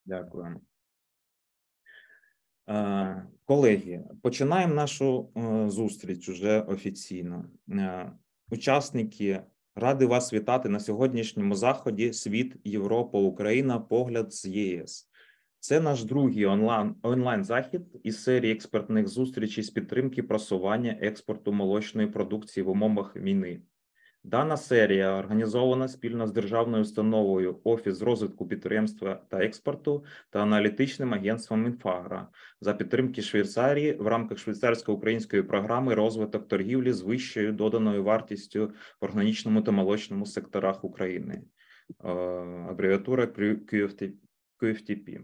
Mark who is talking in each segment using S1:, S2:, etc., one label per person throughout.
S1: Дякую. Колеги, починаємо нашу зустріч уже офіційно. Учасники, радий вас вітати на сьогоднішньому заході «Світ, Європа, Україна. Погляд з ЄС». Це наш другий онлайн-захід із серії експертних зустрічей з підтримки просування експорту молочної продукції в умовах війни. Дана серія організована спільно з державною установою Офіс з розвитку підприємства та експорту та аналітичним агентством Інфагра за підтримки Швейцарії в рамках швейцарсько-української програми «Розвиток торгівлі з вищою доданою вартістю в органічному та молочному секторах України». Абревіатура QFTP.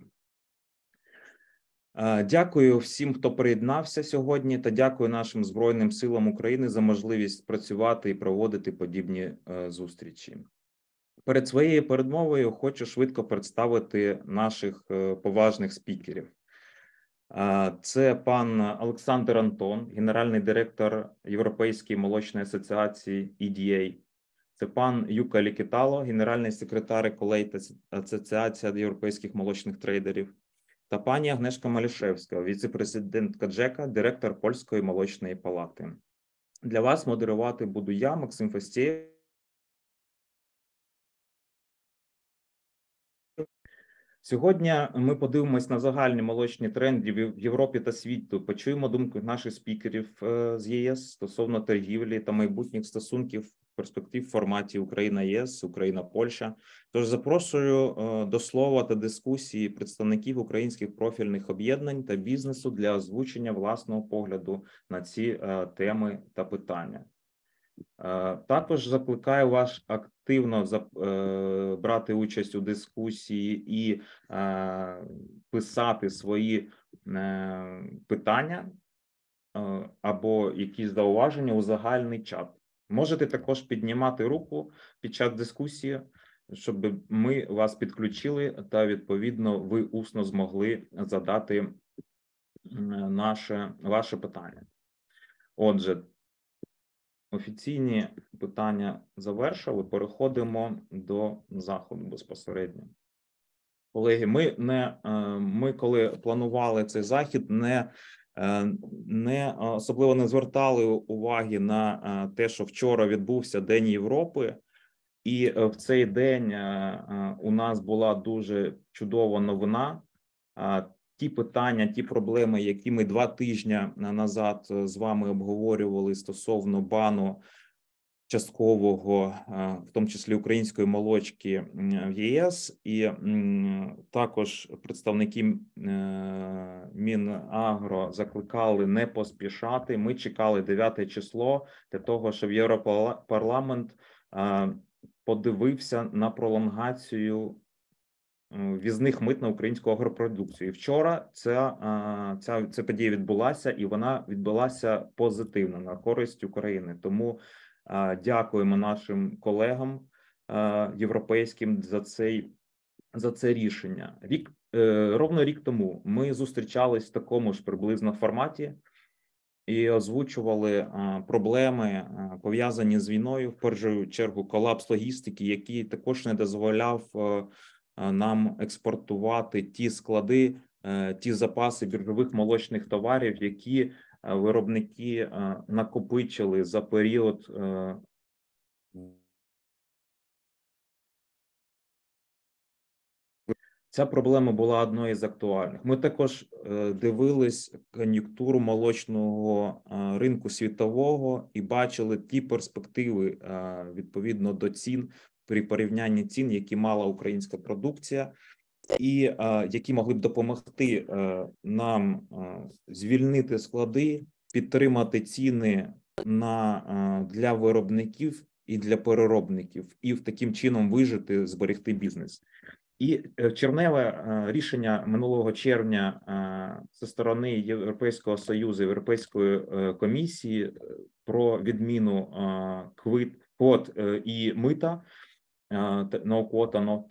S1: Дякую всім, хто приєднався сьогодні, та дякую нашим Збройним силам України за можливість працювати і проводити подібні зустрічі. Перед своєю передмовою хочу швидко представити наших поважних спікерів. Це пан Олександр Антон, генеральний директор Європейської молочної асоціації EDA. Це пан Юка Лікітало, генеральний секретар Ecolate Асоціація європейських молочних трейдерів. Та пані Агнешка Малішевська, віце-президентка ДЖЕКа, директор Польської молочної палати. Для вас модерувати буду я, Максим Фастєєв. Сьогодні ми подивимось на загальні молочні тренди в Європі та світу, почуємо думку наших спікерів з ЄС стосовно торгівлі та майбутніх стосунків перспектив в форматі Україна-ЄС, Україна-Польща. Тож запрошую до слова та дискусії представників українських профільних об'єднань та бізнесу для озвучення власного погляду на ці теми та питання. Також закликаю вас активно брати участь у дискусії і писати свої питання або якісь зауваження у загальний чат. Можете також піднімати руку під час дискусії, щоб ми вас підключили та, відповідно, ви усно змогли задати ваше питання. Отже, офіційні питання завершили, переходимо до заходу безпосередньо. Колеги, ми коли планували цей захід, не особливо не звертали уваги на те, що вчора відбувся День Європи, і в цей день у нас була дуже чудова новина. Ті питання, ті проблеми, які ми 2 тижні назад з вами обговорювали стосовно бану часткового, в тому числі української молочки в ЄС, і також представники Мінагро закликали не поспішати. Ми чекали 9 число для того, щоб Європарламент подивився на пролонгацію ввізних мит на українську агропродукцію. І вчора ця подія відбулася, і вона відбулася позитивно на користь України. Тому дякуємо нашим колегам європейським за це рішення. Ровно рік тому ми зустрічались в такому ж приблизно форматі і озвучували проблеми, пов'язані з війною, в першу чергу колапс логістики, який також не дозволяв нам експортувати ті склади, ті запаси біржових молочних товарів, які виробники накопичили за період Ця проблема була одною з актуальних. Ми також дивились кон'юнктуру молочного ринку світового і бачили ті перспективи відповідно до цін при порівнянні цін, які мала українська продукція, і які могли б допомогти нам звільнити склади, підтримати ціни для виробників і для переробників, і таким чином вижити, зберегти бізнес. І червневе рішення минулого червня зі сторони Європейського Союзу, Європейської комісії про відміну квот і мита, no quota, no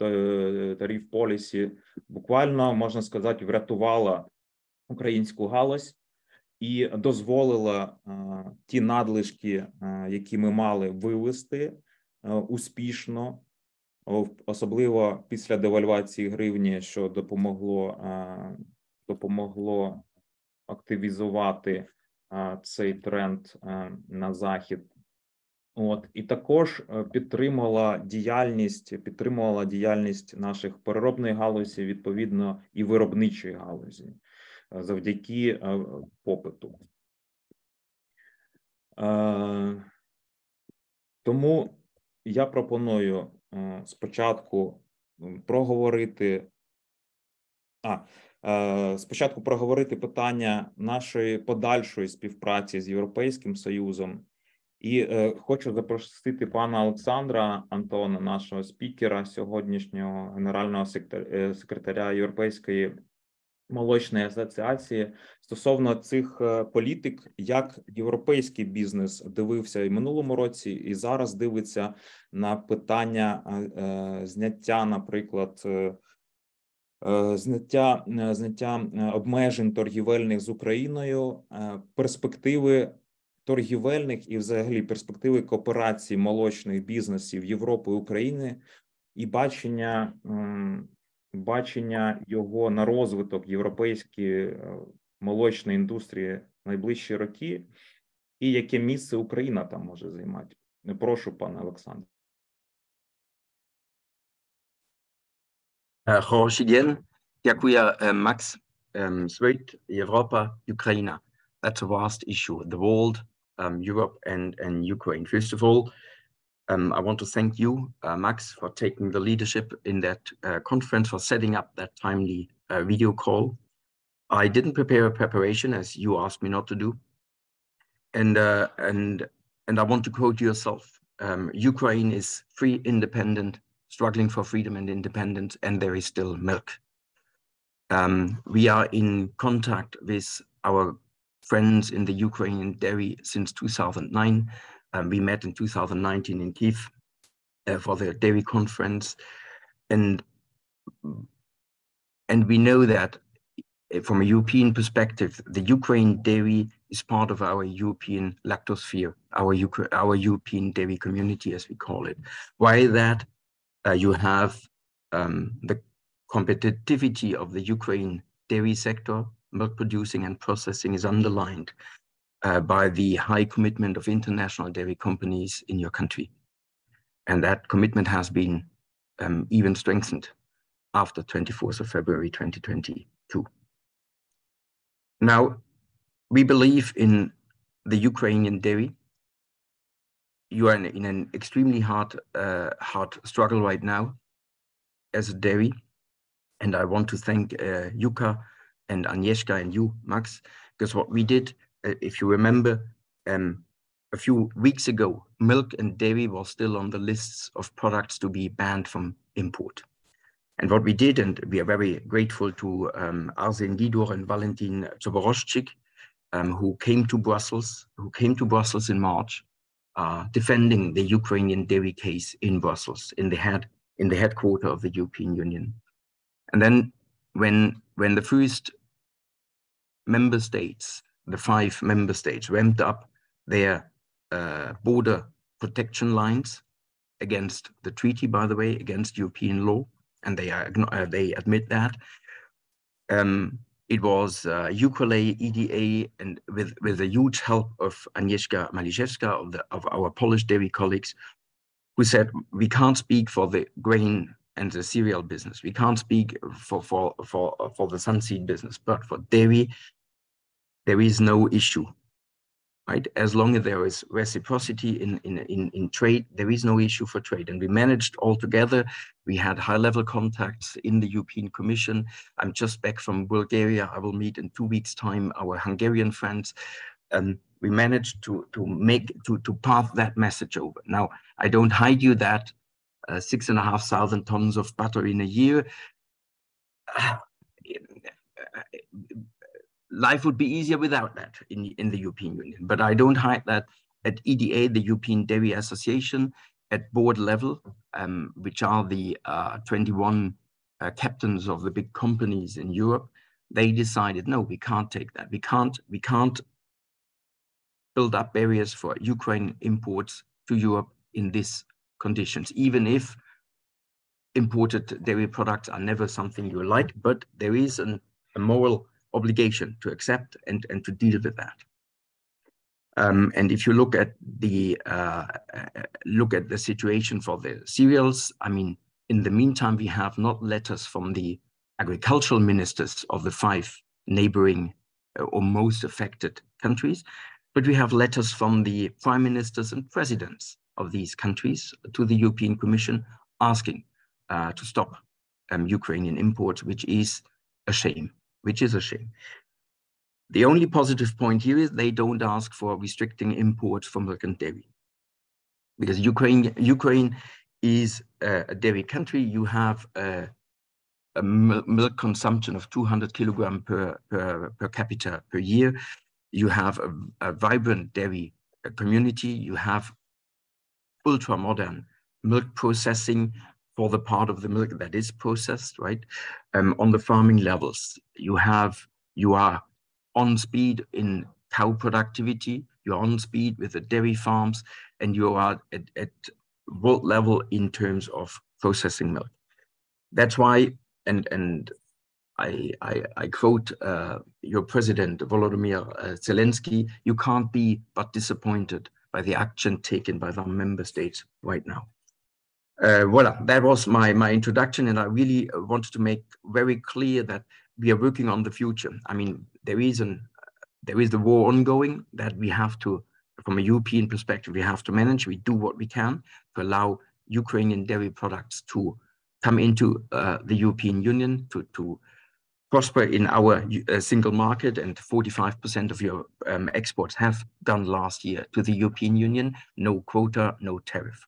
S1: tariff policy, буквально, можна сказати, врятувала українську галузь і дозволила ті надлишки, які ми мали, вивести успішно особливо після девальвації гривні, що допомогло активізувати цей тренд на захід. І також підтримувала діяльність наших переробної галузі, відповідно, і виробничої галузі завдяки попиту. Тому я пропоную спочатку проговорити питання нашої подальшої співпраці з Європейським Союзом. І хочу запросити пана Олександра Антона, нашого спікера, сьогоднішнього генерального секретаря Європейської молочної асоціації, стосовно цих політик, як європейський бізнес дивився і минулому році, і зараз дивиться на питання зняття, наприклад, зняття обмежень торгівельних з Україною, перспективи торгівельних і взагалі перспективи кооперації молочних бізнесів Європи і України і бачення його на розвиток європейської молочної індустрії в найближчі роки, і яке місце Україна там може займати. Прошу, пане Олександр.
S2: Хороший день. Дякую, Max. Світ, Європа, Україна. That's a vast issue. The world, Europe, and Ukraine. First of all, I want to thank you, Max, for taking the leadership in that conference, for setting up that timely video call. I didn't prepare a preparation, as you asked me not to do. And I want to quote yourself. Ukraine is free, independent, struggling for freedom and independence, and there is still milk. We are in contact with our friends in the Ukrainian dairy since 2009. We met in 2019 in Kyiv for the dairy conference. And we know that from a European perspective, the Ukraine dairy is part of our European lactosphere, our European dairy community, as we call it. Why that? You have the competitivity of the Ukraine dairy sector, milk producing and processing, is underlined by the high commitment of international dairy companies in your country. And that commitment has been even strengthened after 24th of February 2022. Now, we believe in the Ukrainian dairy. You are in an extremely hard struggle right now as a dairy. And I want to thank Yuka and Agnieszka and you, Max, because what we did, if you remember, a few weeks ago, milk and dairy was still on the lists of products to be banned from import. And what we did, and we are very grateful to Arsen Gidor and Valentin Zoboroschik, who came to Brussels in March, defending the Ukrainian dairy case in Brussels, in the headquarters of the European Union. And then when the first member states, the 5 member states, ramped up their border protection lines against the treaty, by the way, against European law, and they admit that. It was UKLA, EDA, and with the huge help of Agnieszka Maliszewska, of our Polish dairy colleagues, who said, we can't speak for the grain and the cereal business. We can't speak for the sunseed business, but for dairy, there is no issue, right? As long as there is reciprocity in trade, there is no issue for trade. And we managed all together. We had high-level contacts in the European Commission. I'm just back from Bulgaria. I will meet in 2 weeks' time our Hungarian friends. We managed to pass that message over. Now, I don't hide you that 6,500 tons of butter in a year. Life would be easier without that in the European Union. But I don't hide that at EDA, the European Dairy Association, at board level, which are the 21 captains of the big companies in Europe, they decided, no, we can't take that. We can't build up barriers for Ukraine imports to Europe in these conditions, even if imported dairy products are never something you like, but there is a moral obligation to accept and to deal with that. And if you look at the situation for the cereals, I mean, in the meantime, we have not letters from the agricultural ministers of the 5 neighboring or most affected countries, but we have letters from the prime ministers and presidents of these countries to the European Commission asking to stop Ukrainian imports, which is a shame. The only positive point here is they don't ask for restricting imports from milk and dairy, because Ukraine is a dairy country. You have a milk consumption of 200 kilograms per capita per year. You have a vibrant dairy community. You have ultra-modern milk processing for the part of the milk that is processed, right? On the farming levels, you are on speed in cow productivity, you're on speed with the dairy farms, and you are at world level in terms of processing milk. That's why, and I quote your president, Volodymyr Zelensky, you can't be but disappointed by the action taken by the member states right now. Voila, that was my introduction, and I really wanted to make very clear that we are working on the future. I mean, there is the war ongoing that we have to, from a European perspective, we have to manage. We do what we can to allow Ukrainian dairy products to come into the European Union, to prosper in our single market, and 45% of your exports have gone last year to the European Union. No quota, no tariff.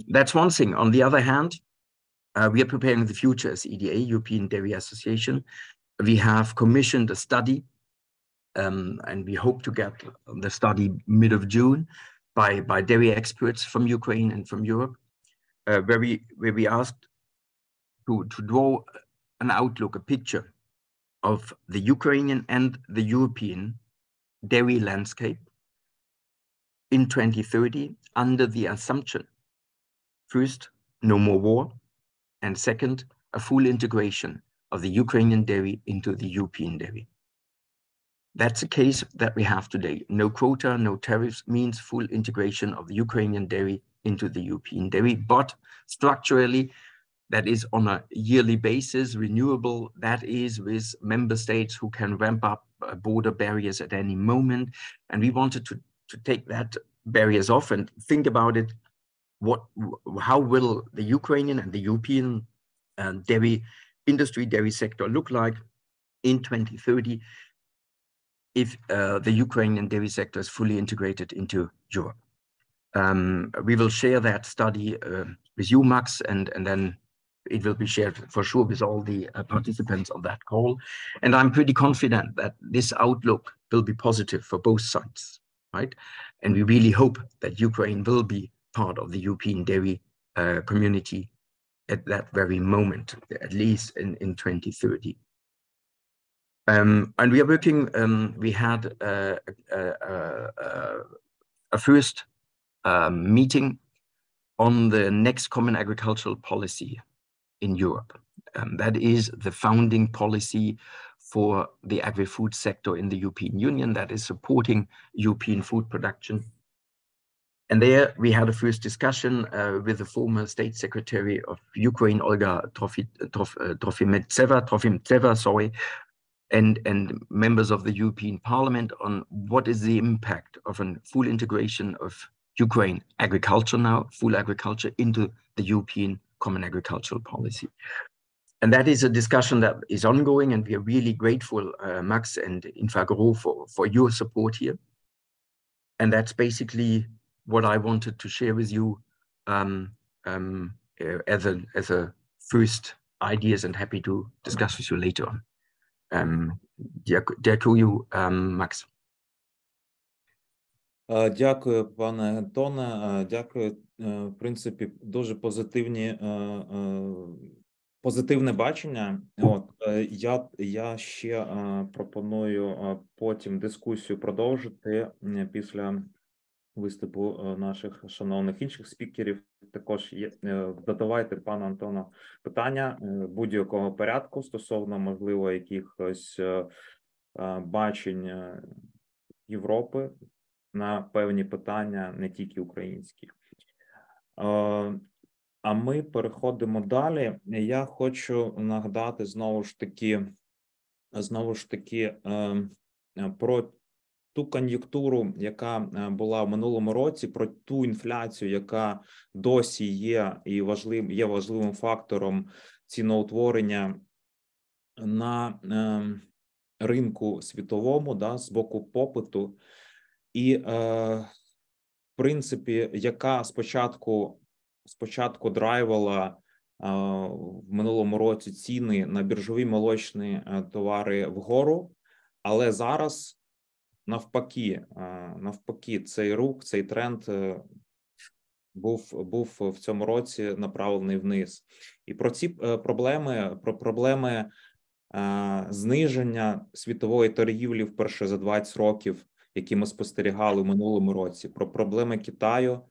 S2: That's one thing. On the other hand, we are preparing the future as EDA, European Dairy Association. We have commissioned a study, and we hope to get the study mid of June by dairy experts from Ukraine and from Europe, where we asked to draw an outlook, a picture of the Ukrainian and the European dairy landscape in 2030 under the assumption, first, no more war, and second, a full integration of the Ukrainian dairy into the European dairy. That's a case that we have today. No quota, no tariffs means full integration of the Ukrainian dairy into the European dairy, but structurally, that is on a yearly basis, renewable, that is with member states who can ramp up border barriers at any moment. And we wanted to take that barriers off and think about it. How will the Ukrainian and the European dairy industry, dairy sector look like in 2030 if the Ukrainian dairy sector is fully integrated into Europe? We will share that study with you, Max, and then it will be shared for sure with all the participants of that call. And I'm pretty confident that this outlook will be positive for both sides, right? And we really hope that Ukraine will be part of the European dairy community at that very moment, at least in 2030. And we are working, we had a first meeting on the next common agricultural policy in Europe. That is the founding policy for the agri-food sector in the European Union that is supporting European food production. And there we had a first discussion with the former State Secretary of Ukraine, Olga Trofimtseva, and members of the European Parliament on what is the impact of a full integration of Ukraine agriculture now, full agriculture, into the European Common Agricultural Policy. And that is a discussion that is ongoing, and we are really grateful, Max and Infagro, for your support here. And that's basically what I wanted to share with you as a first ideas, and happy to discuss with you later on. Дякую, Макс.
S1: Дякую, пане Антоне. Дякую. В принципі, дуже позитивне бачення. От я ще пропоную потім дискусію продовжити після виступу наших шановних інших спікерів. Також додавайте, пане Антоне, питання будь-якого порядку стосовно, можливо, якихось бачень Європи на певні питання, не тільки українські. А ми переходимо далі. Я хочу нагадати знову ж таки про ту кон'юнктуру, яка була в минулому році, про ту інфляцію, яка досі є і є важливим фактором ціноутворення на ринку світовому, да, з боку попиту, і в принципі, яка спочатку драйвала в минулому році ціни на біржові молочні товари вгору, але зараз навпаки, цей рух, цей тренд був в цьому році направлений вниз. І про ці проблеми зниження світової торгівлі вперше за 20 років, які ми спостерігали в минулому році, про проблеми Китаю,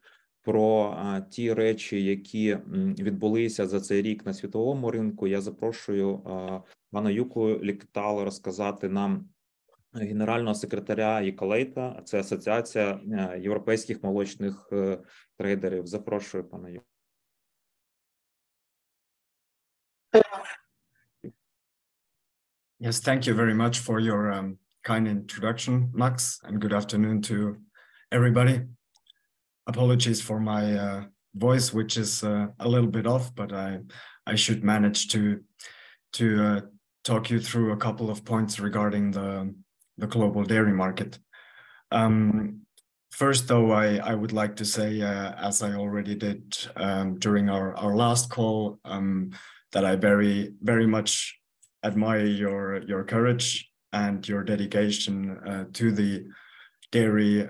S1: про ті речі, які відбулися за цей рік на світовому ринку. Я запрошую пана Юку Лікітала розказати нам, генерального секретаря Іколейта, це Асоціація європейських молочних трейдерів. Запрошую, пана Юку.
S3: Yes, thank you very much for your kind introduction, Max, and good afternoon to everybody. Apologies for my voice, which is a little bit off, but I should manage to talk you through a couple of points regarding the global dairy market. First, though, I would like to say, as I already did during our last call, that I very much admire your courage and your dedication to the dairy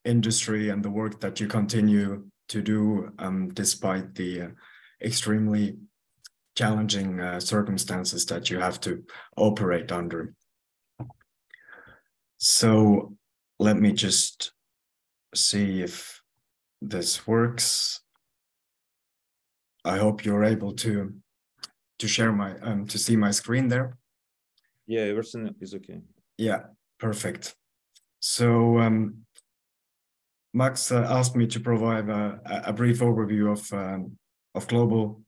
S3: industry and the work that you continue to do despite the extremely challenging circumstances that you have to operate under. So let me just see if this works. I hope you're able to share my to see my screen there.
S1: Yeah, everything is okay.
S3: Yeah, perfect. So Max asked me to provide a brief overview of global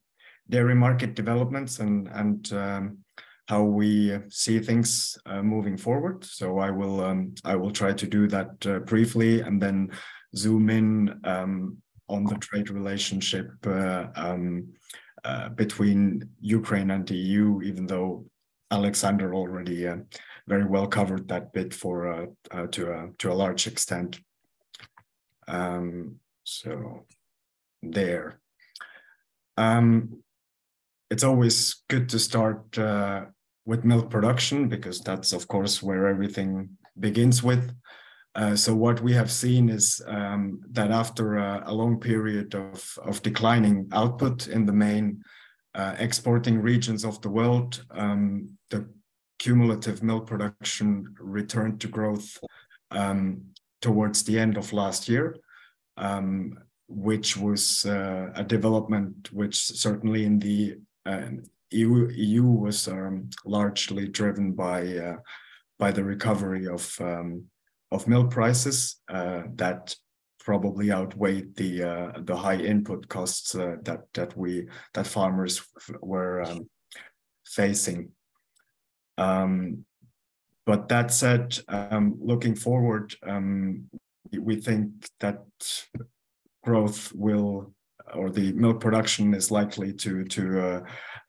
S3: dairy market developments and how we see things moving forward. So I will try to do that briefly and then zoom in on the trade relationship between Ukraine and the EU, even though Alexander already very well covered that bit to a large extent. So there. It's always good to start with milk production because that's of course where everything begins with. So what we have seen is that after a long period of declining output in the main exporting regions of the world, the cumulative milk production returned to growth towards the end of last year, which was a development which certainly in the EU was largely driven by the recovery of milk prices that probably outweighed the high input costs that farmers were facing. But that said, looking forward, we think that growth will, or the milk production is likely to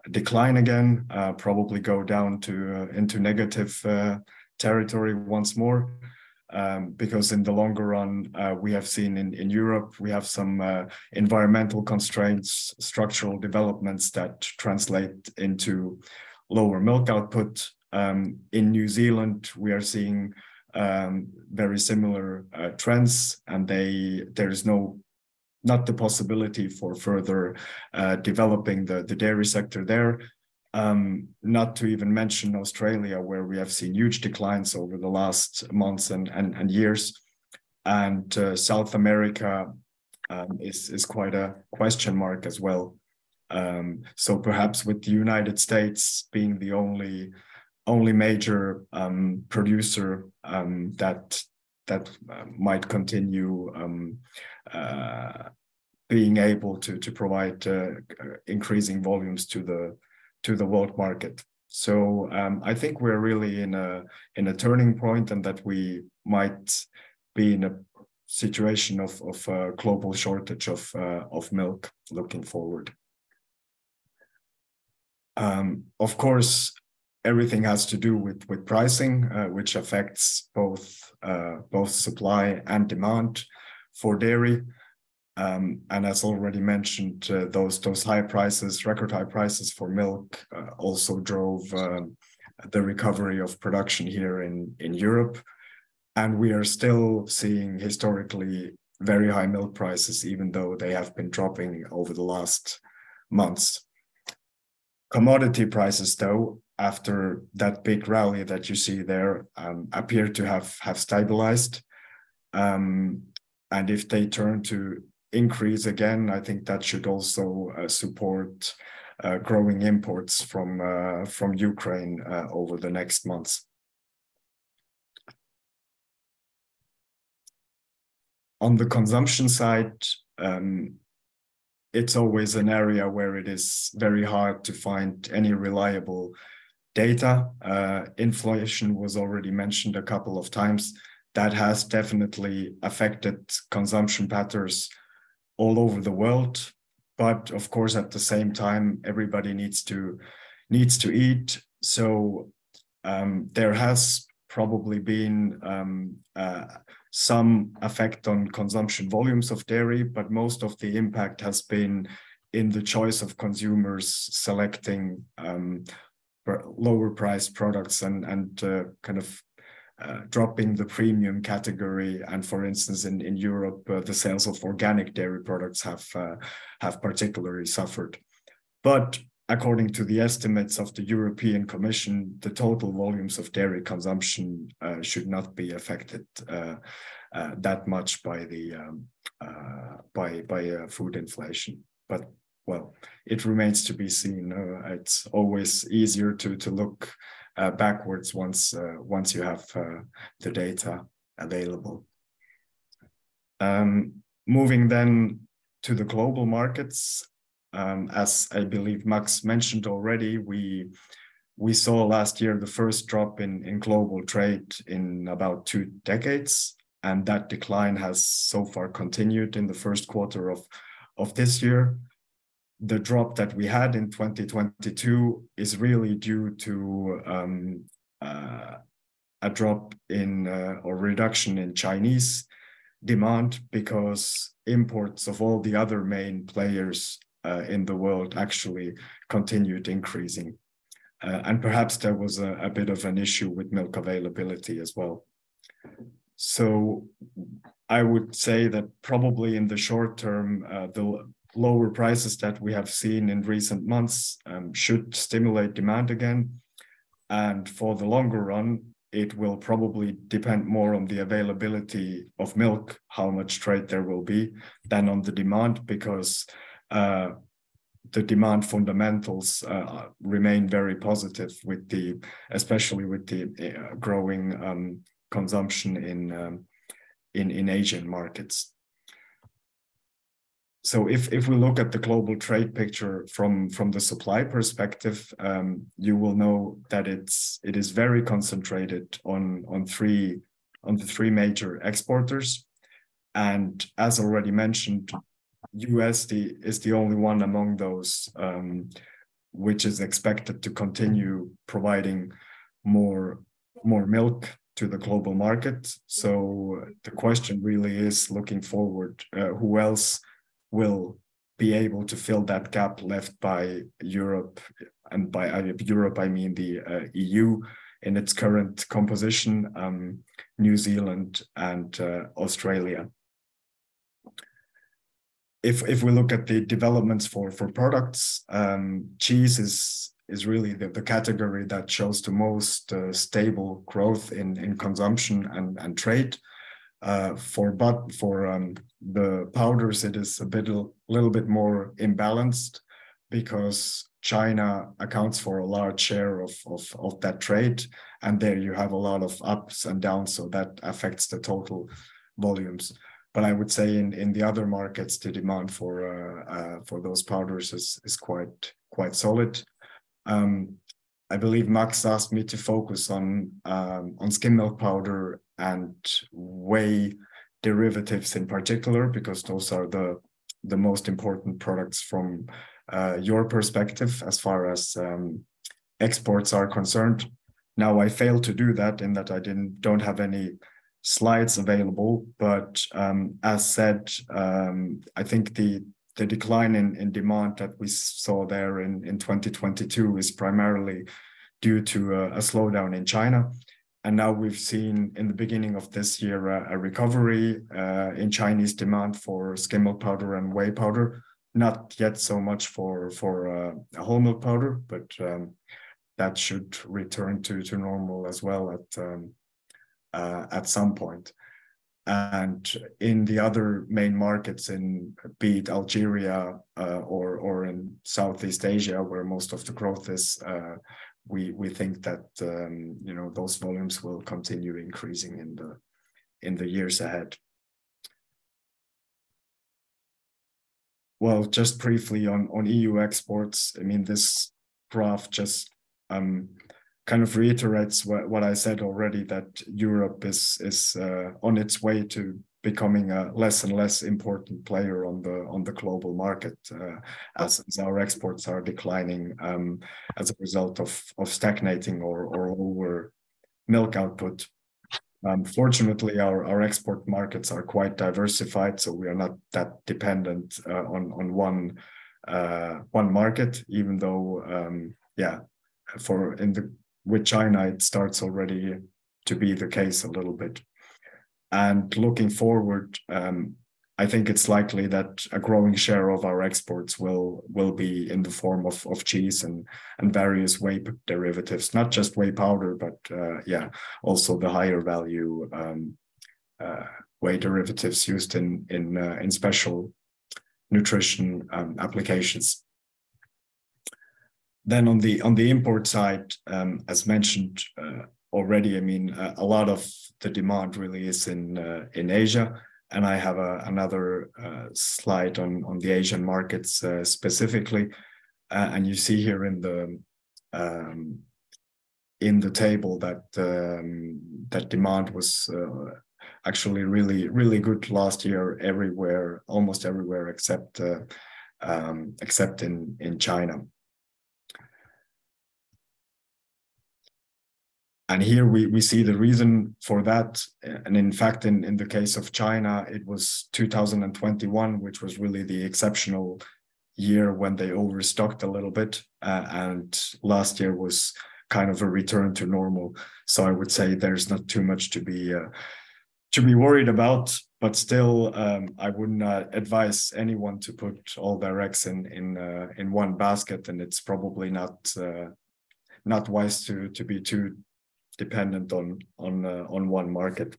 S3: decline again, probably go down into negative territory once more, because in the longer run, we have seen in Europe, we have some environmental constraints, structural developments that translate into lower milk output. In New Zealand, we are seeing very similar trends, and there is not the possibility for further developing the dairy sector there. Not to even mention Australia, where we have seen huge declines over the last months and years. and South America is quite a question mark as well. So perhaps with the United States being the only major producer that might continue being able to provide increasing volumes to the world market. So I think we're really in a turning point, and that we might be in a situation of global shortage of milk looking forward. Of course, everything has to do with pricing, which affects both supply and demand for dairy. And as already mentioned, those high prices, record high prices for milk, also drove the recovery of production here in Europe. And we are still seeing historically very high milk prices, even though they have been dropping over the last months. Commodity prices, though, after that big rally that you see there, appear to have stabilized. And if they turn to increase again, I think that should also support growing imports from Ukraine over the next months. On the consumption side, it's always an area where it is very hard to find any reliable data. Inflation was already mentioned a couple of times. That has definitely affected consumption patterns all over the world. But of course, at the same time, everybody needs to eat. So there has probably been some effect on consumption volumes of dairy, but most of the impact has been in the choice of consumers selecting lower priced products and kind of dropping the premium category. And for instance, in Europe, the sales of organic dairy products have particularly suffered. But according to the estimates of the European Commission, the total volumes of dairy consumption should not be affected that much by food inflation. But well, it remains to be seen. It's always easier to look backwards once you have the data available. Moving then to the global markets. As I believe Max mentioned already, we saw last year the first drop in global trade in about 2 decades, and that decline has so far continued in the first quarter of this year. The drop that we had in 2022 is really due to a drop in or reduction in Chinese demand, because imports of all the other main players in the world actually continued increasing. And perhaps there was a bit of an issue with milk availability as well. So I would say that probably in the short term, the lower prices that we have seen in recent months should stimulate demand again. And for the longer run, it will probably depend more on the availability of milk, how much trade there will be, than on the demand, because the demand fundamentals remain very positive, especially with the growing consumption in Asian markets. So if we look at the global trade picture from the supply perspective, you will know that it is very concentrated on the three major exporters. And as already mentioned, US is the only one among those which is expected to continue providing more milk to the global market. So the question really is, looking forward, who else will be able to fill that gap left by Europe? And by Europe, I mean the EU in its current composition, New Zealand and Australia. If we look at the developments for products, cheese is really the category that shows the most stable growth in consumption and trade. For the powders, it is a little bit more imbalanced because China accounts for a large share of that trade, and there you have a lot of ups and downs, so that affects the total volumes. But I would say in the other markets, the demand for those powders is quite solid. I believe Max asked me to focus on skim milk powder and whey derivatives in particular, because those are the most important products from your perspective as far as exports are concerned. Now, I failed to do that in that I don't have any slides available, but as said, I think the decline in demand that we saw there in 2022 is primarily due to a slowdown in China. And now we've seen in the beginning of this year a recovery in Chinese demand for skim milk powder and whey powder. Not yet so much for whole milk powder, but that should return to normal as well at some point. And in the other main markets, be it Algeria or in Southeast Asia, where most of the growth is, we think that those volumes will continue increasing in the years ahead. Well, just briefly on EU exports, I mean, this graph just kind of reiterates what I said already, that Europe is on its way to becoming a less and less important player on the global market as our exports are declining as a result of stagnating or lower milk output. Fortunately, our export markets are quite diversified, so we are not that dependent on one market, even though with China, it starts already to be the case a little bit. And looking forward, I think it's likely that a growing share of our exports will be in the form of cheese and various whey derivatives, not just whey powder, but also the higher value whey derivatives used in special nutrition applications. Then on the import side, as mentioned already, I mean, a lot of the demand really is in Asia, and I have another slide on the Asian markets specifically, and you see here in the table that demand was actually really good last year everywhere, almost everywhere except in China. And here we see the reason for that. And in fact, in the case of China, it was 2021, which was really the exceptional year when they overstocked a little bit. And last year was kind of a return to normal. So I would say there's not too much to be worried about. But still, I wouldn't advise anyone to put all their eggs in one basket. And it's probably not wise to be too dependent on one market.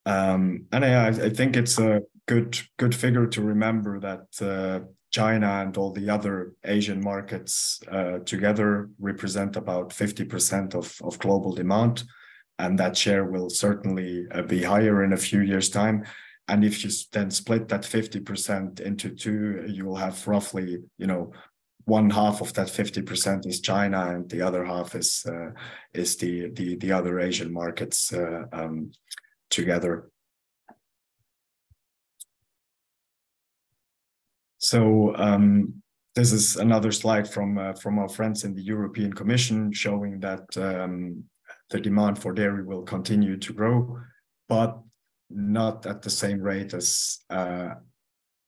S3: I think it's a good figure to remember that China and all the other Asian markets together represent about 50% of global demand, and that share will certainly be higher in a few years' time. And if you then split that 50% into two, you will have roughly, one half of that 50% is China, and the other half is the other Asian markets together. So this is another slide from our friends in the European Commission showing that the demand for dairy will continue to grow, but not at the same rate as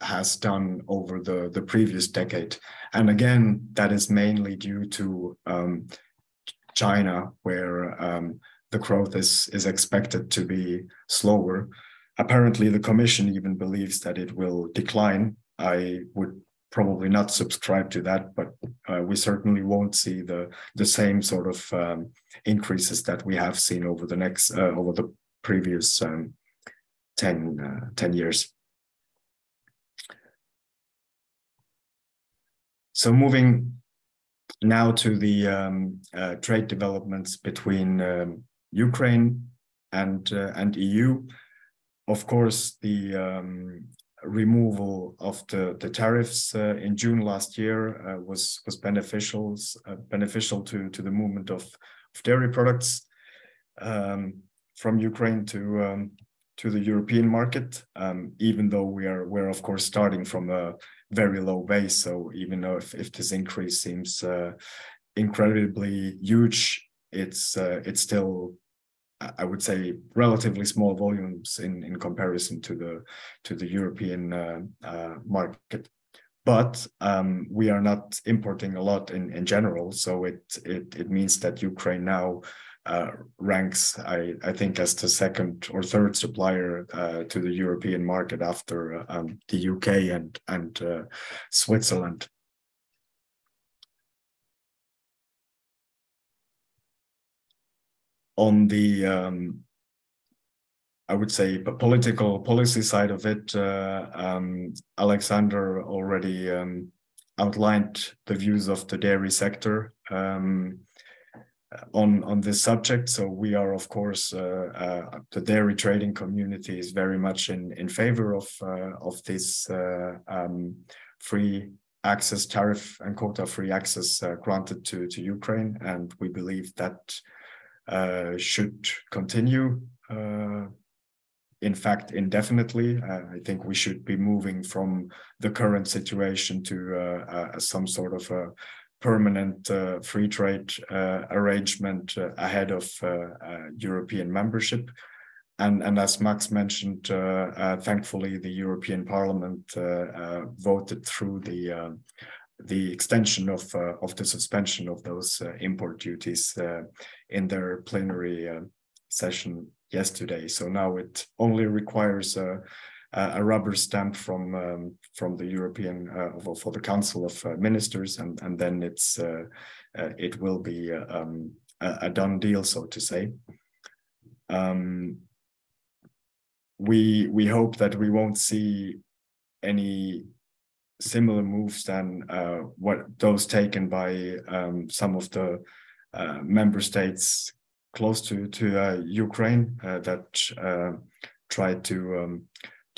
S3: has done over the previous decade. And again, that is mainly due to China, where the growth is expected to be slower. Apparently, the Commission even believes that it will decline. I would probably not subscribe to that, but we certainly won't see the same sort of increases that we have seen over the previous 10 years. So moving now to the trade developments between Ukraine and EU. Of course, the removal of the tariffs in June last year was beneficial to the movement of dairy products from Ukraine to the European market, even though we're of course starting from a very low base. So even though if this increase seems incredibly huge, it's still, I would say, relatively small volumes in comparison to the European market. But we are not importing a lot in general, so it means that Ukraine now ranks, I think, as the second or third supplier to the European market after the UK and Switzerland. On the, I would say, the political policy side of it, Alexander already outlined the views of the dairy sector on this subject. So we are, of course, the dairy trading community is very much in favor of this free access, tariff and quota free access granted to Ukraine, and we believe that should continue. In fact, indefinitely. I think we should be moving from the current situation to some sort of a permanent free trade arrangement ahead of European membership. And as Max mentioned, thankfully, the European Parliament voted through the extension of the suspension of those import duties in their plenary session yesterday. So now it only requires a rubber stamp from the European for the Council of Ministers, and then it will be a done deal, so to say. We hope that we won't see any similar moves than what those taken by some of the member states close to Ukraine that try to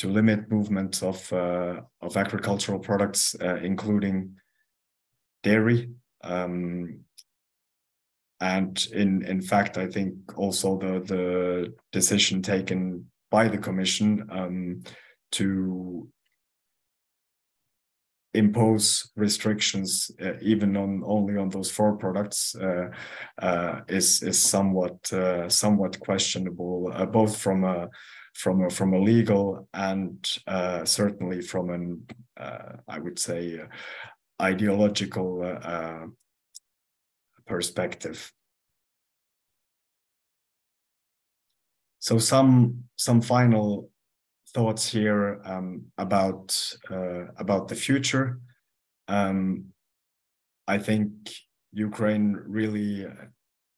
S3: limit movement of agricultural products, including dairy. And in fact, I think also the decision taken by the Commission to impose restrictions even only on those 4 products is somewhat questionable, both from a legal and certainly from an I would say ideological perspective. So some final thoughts here about the future. I think Ukraine really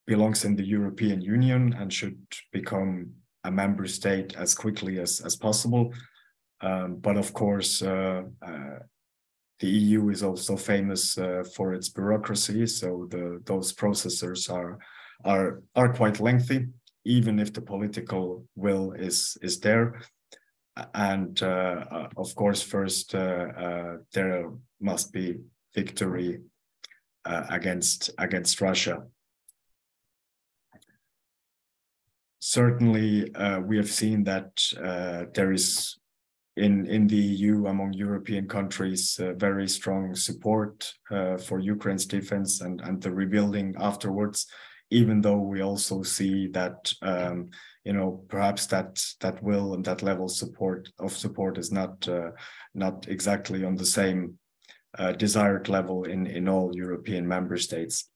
S3: belongs in the European Union and should become a member state as quickly as possible. But of course, the EU is also famous for its bureaucracy, so those processes are quite lengthy, even if the political will is there. And of course, first there must be victory against Russia. Certainly, we have seen that there is in the EU, among European countries, very strong support for Ukraine's defense and the rebuilding afterwards, even though we also see that perhaps that will and that level of support is not exactly on the same desired level in all European member states.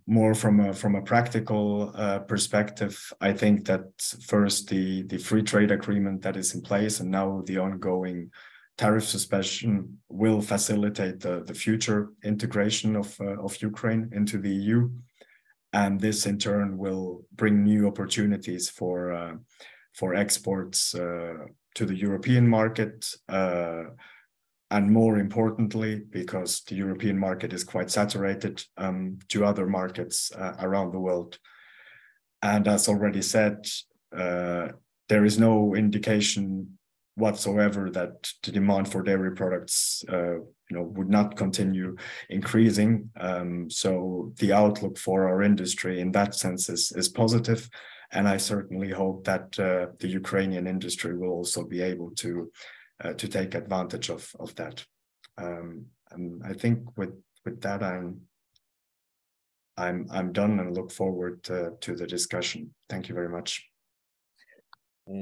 S3: More from a practical perspective, I think that first the free trade agreement that is in place and now the ongoing tariff suspension will facilitate the future integration of Ukraine into the EU. and this in turn will bring new opportunities for exports to the European market, and more importantly, because the European market is quite saturated, to other markets around the world. And as already said, there is no indication whatsoever that the demand for dairy products would not continue increasing. So the outlook for our industry in that sense is positive. And I certainly hope that the Ukrainian industry will also be able to take advantage of that. And I think with that, I'm done and look forward to the discussion. Thank you very much.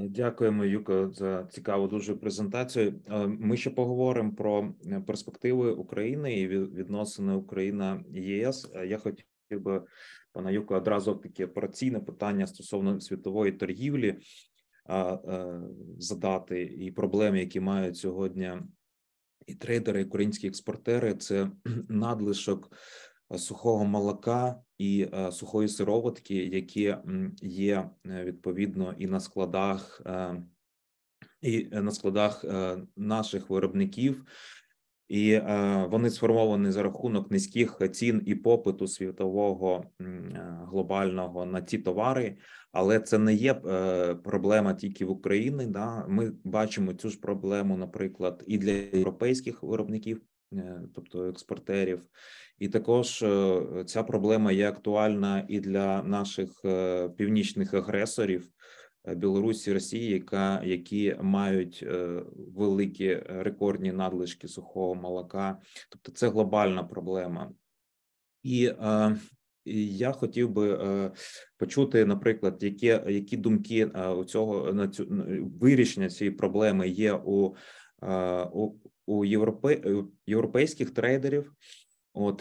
S1: Дякуємо, Юко, за цікаву дуже презентацію. Ми ще поговоримо про перспективи України і відносини Україна-ЄС. Я хотів би, пана Юко, одразу таке операційне питання стосовно світової торгівлі задати і проблеми, які мають сьогодні і трейдери, і українські експортери. Це надлишок сухого молока і сухої сироватки, які є відповідно і на складах наших виробників, і вони сформовані за рахунок низьких цін і попиту світового глобального на ці товари, але це не є проблема тільки в Україні. Да? Ми бачимо цю ж проблему, наприклад, і для європейських виробників, тобто експортерів, і також ця проблема є актуальна і для наших північних агресорів Білорусі, Росії, які мають великі рекордні надлишки сухого молока. Тобто це глобальна проблема. І я хотів би почути, наприклад, які думки у вирішення цієї проблеми є у європейських трейдерів,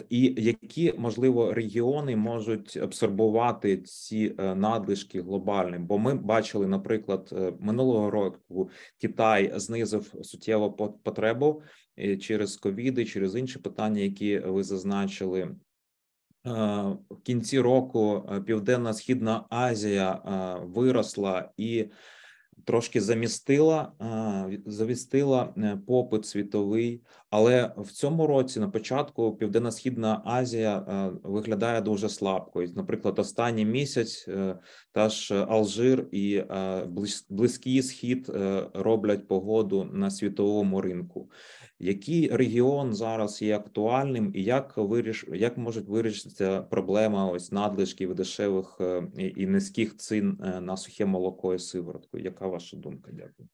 S1: і які, можливо, регіони можуть абсорбувати ці надлишки глобальні. Бо ми бачили, наприклад, минулого року Китай знизив суттєво потребу через ковіди, через інші питання, які ви зазначили. В кінці року Південно-Східна Азія виросла і трошки замістила попит світовий, але в цьому році, на початку, Південно-Східна Азія виглядає дуже слабко. Наприклад, останній місяць та ж Алжир і Близький Схід роблять погоду на світовому ринку. Який регіон зараз є актуальним і як може вирішитися проблема надлишків дешевих і низьких цін на сухе молоко і сиворотку? Яка ваша думка? Дякую.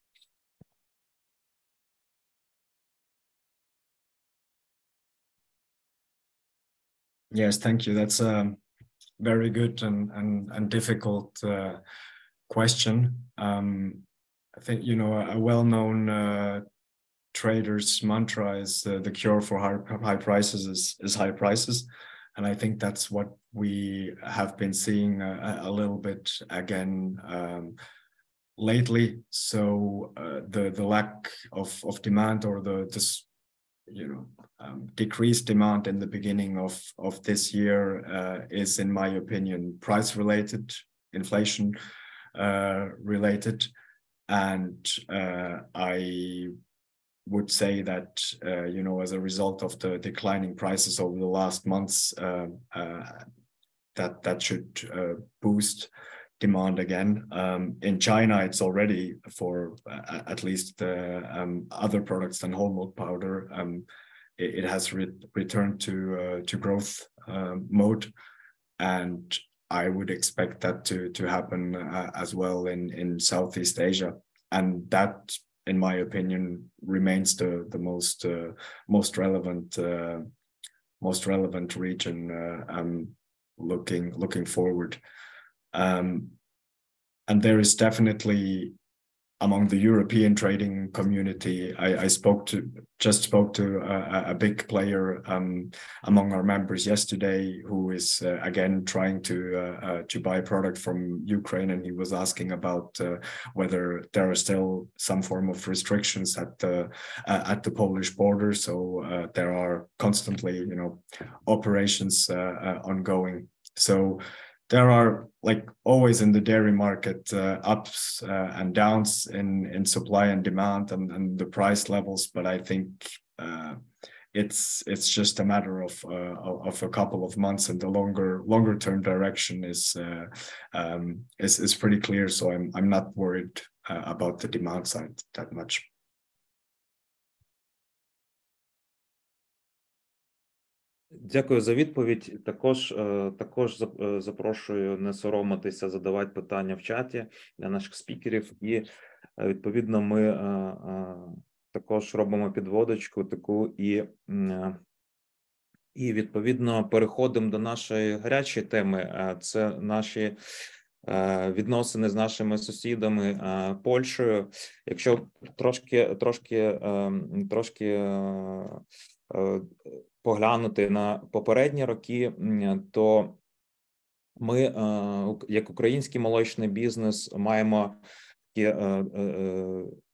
S3: Yes, thank you. That's a very good and difficult question. I think, a well-known traders' mantra is the cure for high prices is high prices. And I think that's what we have been seeing a little bit again lately. So the lack of demand, or this decreased demand in the beginning of this year is, in my opinion, price related, inflation related. And I would say that, as a result of the declining prices over the last months, that should boost demand again. In China, it's already, for at least other products than whole milk powder, it has returned to growth mode, and I would expect that to happen as well in Southeast Asia, and that, in my opinion, remains the most relevant region looking forward. And there is definitely, among the European trading community, I just spoke to a big player among our members yesterday, who is again trying to buy product from Ukraine, and he was asking about whether there are still some form of restrictions at the Polish border. So there are constantly, operations ongoing. So there are, like always in the dairy market, ups and downs in supply and demand and the price levels. But I think it's just a matter of a couple of months, and the longer term direction is pretty clear. So I'm not worried about the demand side that much.
S1: Дякую за відповідь. Також запрошую не соромитися, задавати питання в чаті для наших спікерів. І, відповідно, ми також робимо підводочку таку і відповідно, переходимо до нашої гарячої теми. Це наші відносини з нашими сусідами Польщею. Якщо трошки поглянути на попередні роки, то ми, як український молочний бізнес, маємо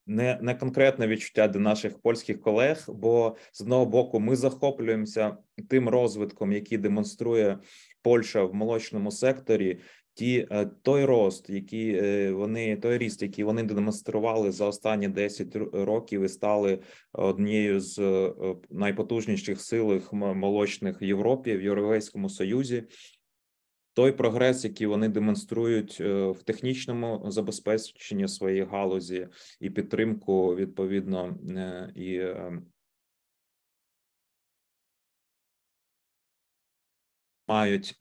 S1: не конкретне відчуття до наших польських колег, бо з одного боку ми захоплюємося тим розвитком, який демонструє Польща в молочному секторі, той ріст, який вони демонстрували за останні 10 років і стали однією з найпотужніших сил молочних в Європі, в Європейському Союзі. Той прогрес, який вони демонструють в технічному забезпеченні своєї галузі і підтримку, відповідно, і мають.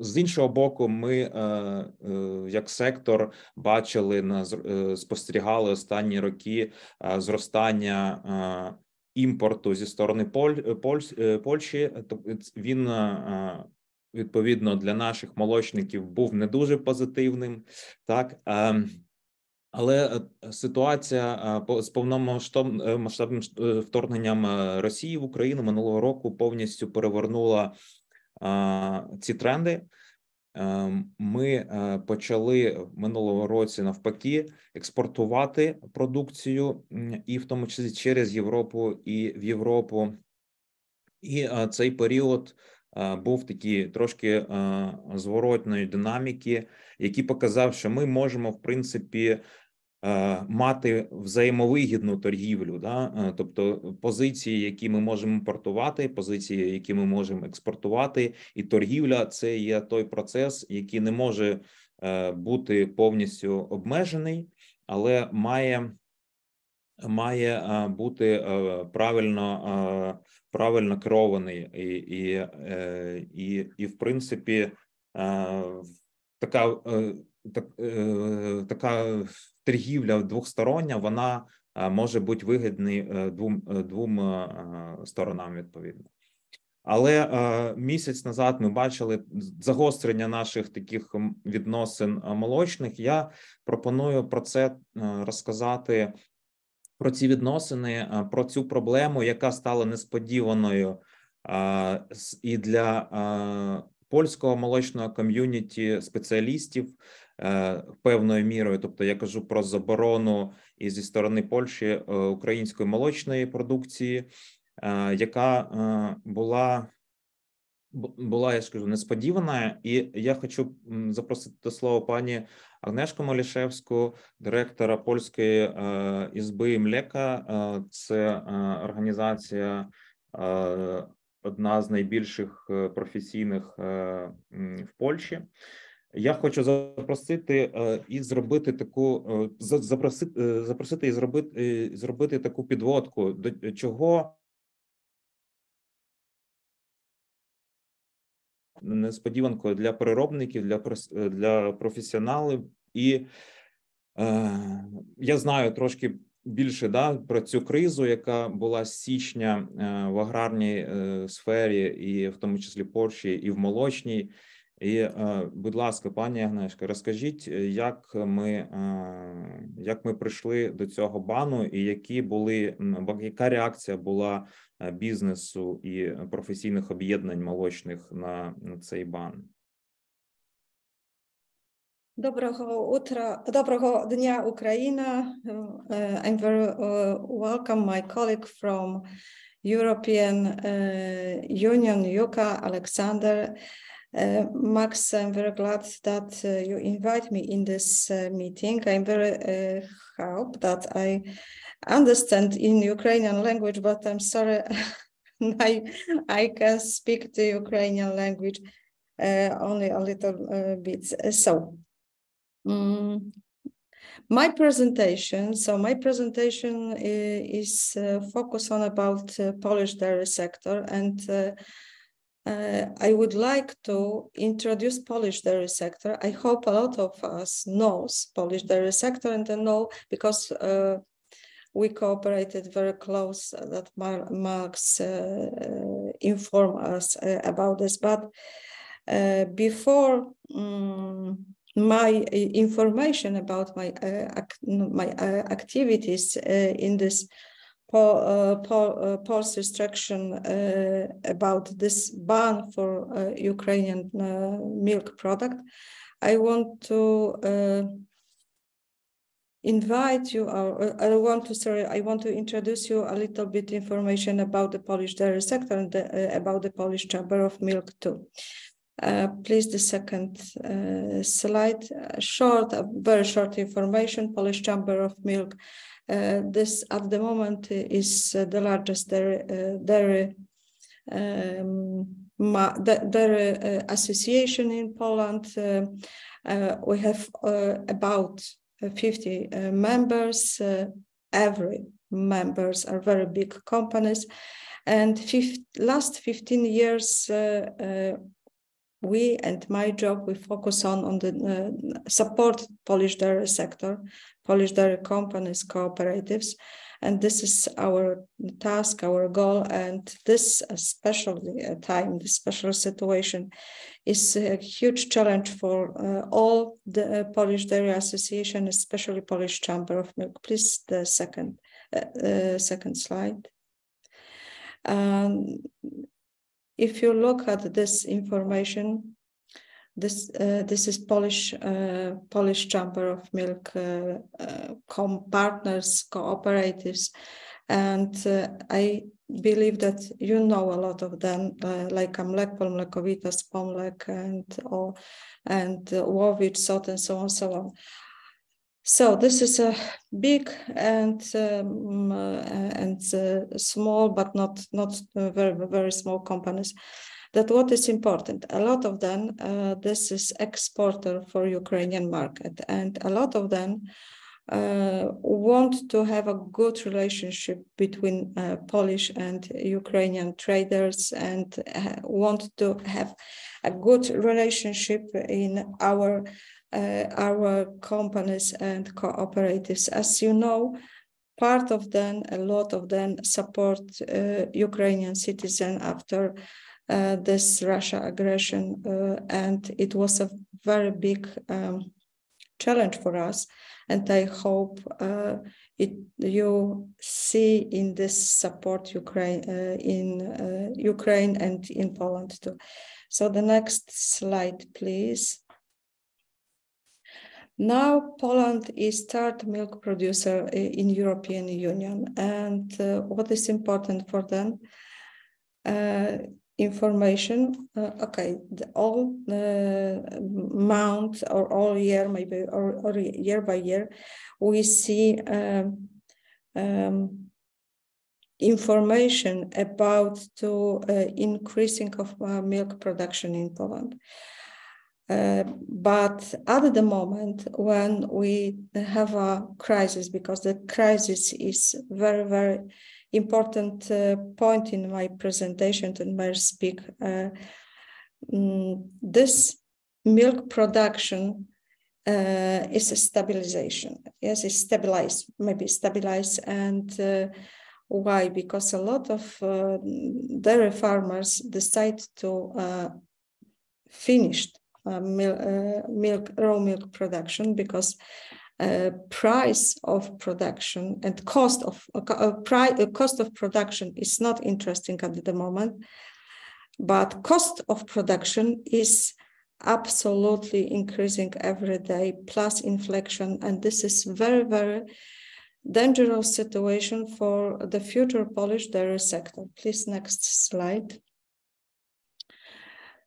S1: З іншого боку, ми, як сектор, спостерігали останні роки зростання імпорту зі сторони Польщі. Він, відповідно, для наших молочників був не дуже позитивним, так? Але ситуація з повномасштабним вторгненням Росії в Україну минулого року повністю перевернула ці тренди. Ми почали минулого році навпаки експортувати продукцію, і в тому числі через Європу і в Європу. І цей період був такий трошки зворотної динаміки, який показав, що ми можемо, в принципі, мати взаємовигідну торгівлю, да? Тобто позиції, які ми можемо імпортувати, позиції, які ми можемо експортувати, і торгівля – це є той процес, який не може бути повністю обмежений, але має бути правильно керований і в принципі така торгівля двостороння, вона може бути вигідною двом сторонам, відповідно. Але місяць назад ми бачили загострення наших таких відносин молочних. Я пропоную про це розказати, про ці відносини, про цю проблему, яка стала несподіваною і для польського молочного ком'юніті спеціалістів певною мірою. Тобто я кажу про заборону і зі сторони Польщі української молочної продукції, яка була, я ж кажу, несподівана. І я хочу запросити до слова пані Агнешку Малішевську, директора польської ізби млека. Це організація, одна з найбільших професійних в Польщі. Я хочу запросити і зробити таку підводку, до чого несподіванкою для переробників, для професіоналів. І я знаю трошки більше про цю кризу, яка була з січня в аграрній сфері, і в тому числі Польщі, і в молочній. І, будь ласка, пані Агнешка, розкажіть, як ми прийшли до цього бану, і яка реакція була бізнесу і професійних об'єднань молочних на цей бан?
S4: Доброго дня, Україна. I'm very welcome my colleague from European Union, Yuka, Alexander. Max, I'm very glad that you invite me in this meeting. I'm very hope that I understand in Ukrainian language, but I'm sorry, I can speak the Ukrainian language only a little bit. My presentation is focused on about Polish dairy sector, and I would like to introduce Polish dairy sector. I hope a lot of us knows Polish dairy sector, and I know because we cooperated very close that Max informed us about this. But before my information about my activities in this Pulse restriction about this ban for Ukrainian milk product, I want to invite you, or I want to introduce you a little bit information about the Polish dairy sector and about the Polish Chamber of Milk too. Please, the second slide. Very short information. Polish Chamber of Milk. This at the moment is the largest dairy association in Poland. We have about 50 members. Every members are very big companies, and last 15 years we and my job, we focus on the support Polish dairy sector, Polish dairy companies, cooperatives, and this is our task, our goal. And this especially time, this special situation, is a huge challenge for all the Polish Dairy Association, especially Polish Chamber of Milk. Please, the second slide. If you look at this information, this is Polish Chamber of Milk partners, cooperatives, and I believe that you know a lot of them, like Mlekpol, Mlekowitas, Pomlek, and Łowicz, Sot, and so on. So this is a big and small, but not very, very small companies. That what is important, a lot of them, this is exporter for Ukrainian market, and a lot of them want to have a good relationship between Polish and Ukrainian traders, and want to have a good relationship in our companies and cooperatives. As you know, part of them, a lot of them support Ukrainian citizens after this Russia aggression, and it was a very big challenge for us. And I hope you see in this support Ukraine in Ukraine and in Poland too. So the next slide, please. Now Poland is third milk producer in European Union, and what is important for them? Information. Okay, all month or all year, maybe or year by year, we see information about increasing of milk production in Poland. But at the moment when we have a crisis, because the crisis is very, very important point in my presentation, in my speak, this milk production is a stabilization. Yes, it's stabilized, maybe stabilized. And why? Because a lot of dairy farmers decide to finish raw milk production, because price of production and cost of production is not interesting at the moment, but cost of production is absolutely increasing every day, plus inflation, and this is very, very dangerous situation for the future Polish dairy sector. Please, next slide.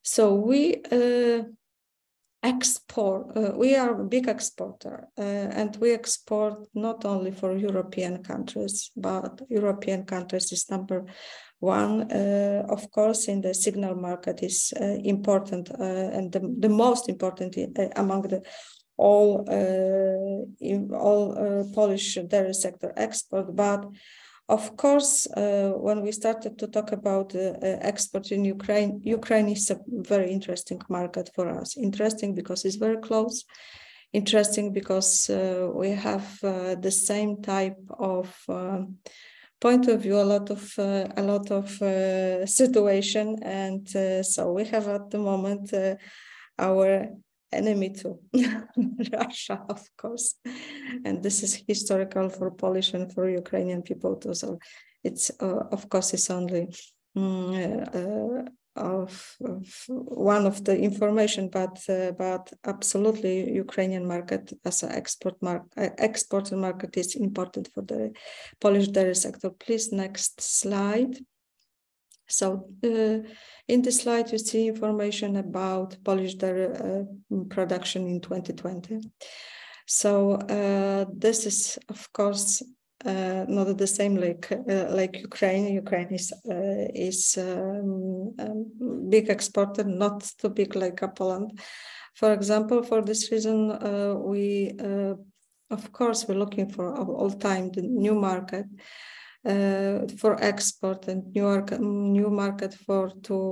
S4: So we export. We are a big exporter, and we export not only for European countries, but European countries is number one. Of course, in the signal market is important and the most important among all Polish dairy sector export, but of course, when we started to talk about export in Ukraine, Ukraine is a very interesting market for us. Interesting because it's very close. Interesting because we have the same type of point of view, a lot of situation, and so we have at the moment our enemy too, Russia, of course, and this is historical for Polish and for Ukrainian people too. So it's of course it's only of one of the information, but absolutely Ukrainian market as an export market is important for the Polish dairy sector. Please, next slide. So in this slide, you see information about Polish dairy production in 2020. So this is, of course, not the same like Ukraine. Ukraine is big exporter, not too big like Poland. For example, for this reason, we, of course, we're looking for all time the new market. For export and new market for to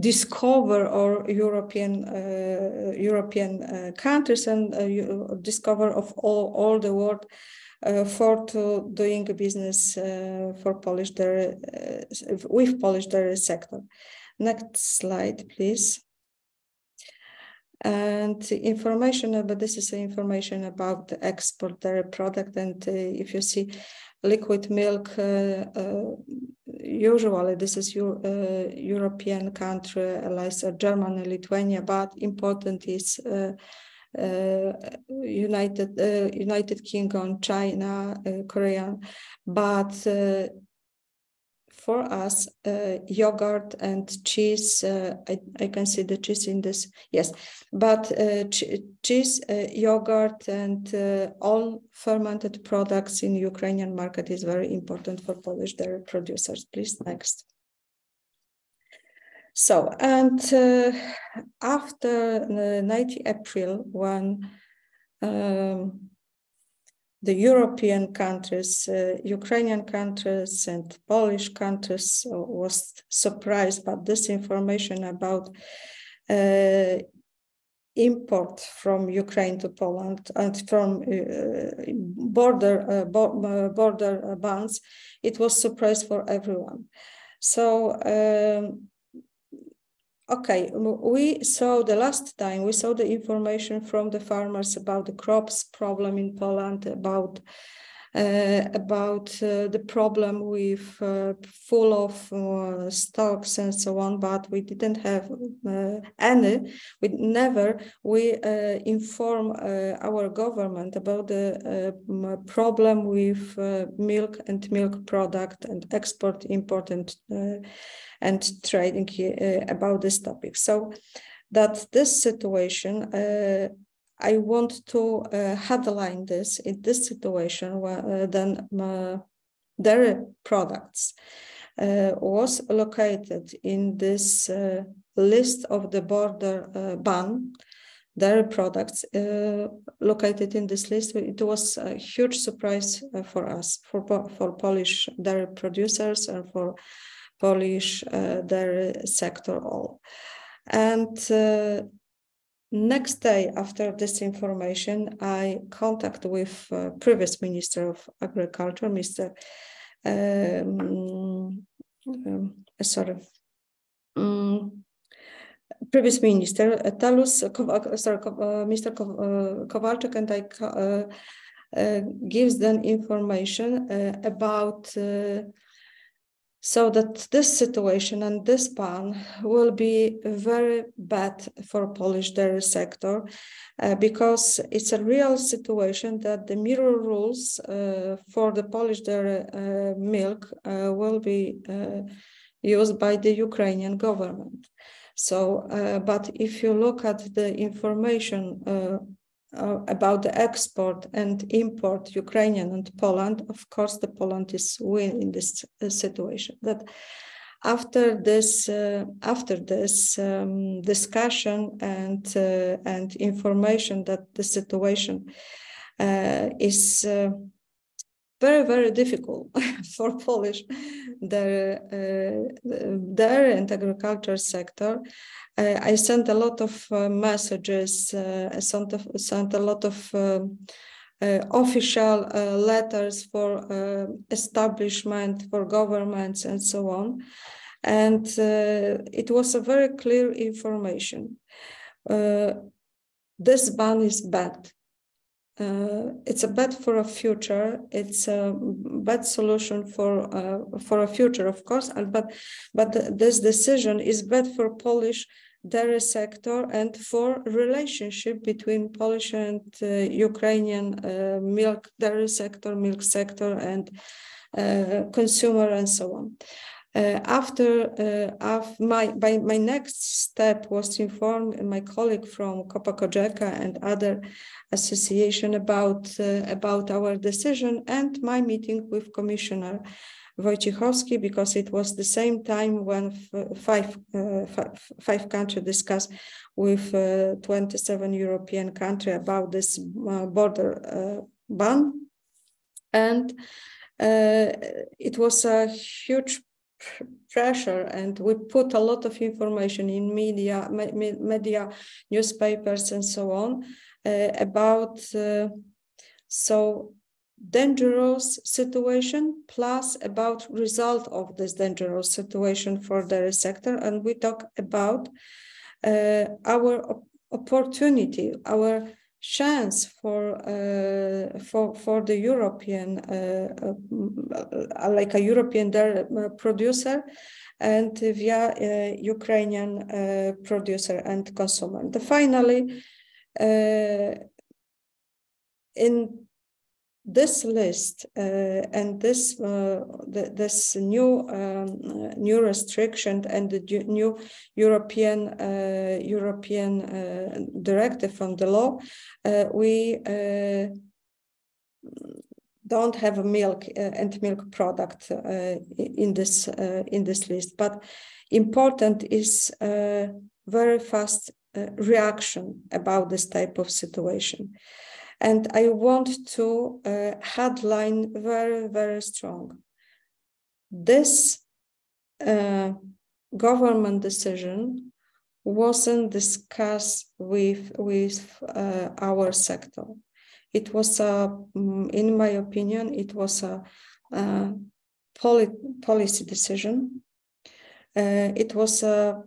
S4: discover or European countries and discover of all the world for to doing business for Polish dairy with Polish dairy sector. Next slide, please. And information about this is information about the export dairy product. And if you see liquid milk, usually this is European country like Germany, Lithuania, but important is United Kingdom, China, Korea, but for us, yogurt and cheese, I can see the cheese in this, yes, but cheese, yogurt, and all fermented products in Ukrainian market is very important for Polish dairy producers. Please, next. So, and after 19 April, when the European countries, Ukrainian countries and Polish countries was surprised by this information about import from Ukraine to Poland and from border bans. It was surprise for everyone. So, okay, we saw the last time, we saw the information from the farmers about the crops problem in Poland, about the problem with full of stocks and so on, but we didn't have any. We inform our government about the problem with milk and milk product and export, import and trading about this topic. So that this situation, I want to headline this in this situation where then dairy products was located in this list of the border ban. Dairy products located in this list. It was a huge surprise for us, for Polish dairy producers and for Polish dairy sector all. And next day after this information, I contact with previous Minister of Agriculture, previous Minister Mr. Kowalczyk, and I gives them information about so that this situation and this ban will be very bad for Polish dairy sector because it's a real situation that the mirror rules for the Polish dairy milk will be used by the Ukrainian government. So, but if you look at the information about the export and import Ukrainian and Poland, of course, the Poland is win in this situation. That after this discussion and information that the situation is very, very difficult for Polish dairy and agriculture sector. I sent a lot of messages, sent a lot of official letters for establishment, for governments, and so on. And it was a very clear information. This ban is bad. It's a bad for a future. It's a bad solution for a future, of course. But this decision is bad for Polish dairy sector and for relationship between Polish and Ukrainian dairy sector, milk sector, and consumer, and so on. My next step was to inform my colleague from Copa Cogeca and other association about our decision and my meeting with Commissioner Wojciechowski, because it was the same time when five countries discussed with 27 European countries about this border ban, and it was a huge pressure, and we put a lot of information in media, newspapers, and so on about so dangerous situation, plus about result of this dangerous situation for the sector, and we talk about our opportunity, our chance for the European, like a European producer, and via Ukrainian producer and consumer. And finally, in this list and this new restriction and the new European directive from the law, we don't have a milk and milk product in this list. But important is very fast reaction about this type of situation. And I want to headline very, very strong. This government decision wasn't discussed with our sector. It was, in my opinion, it was a policy decision. It was a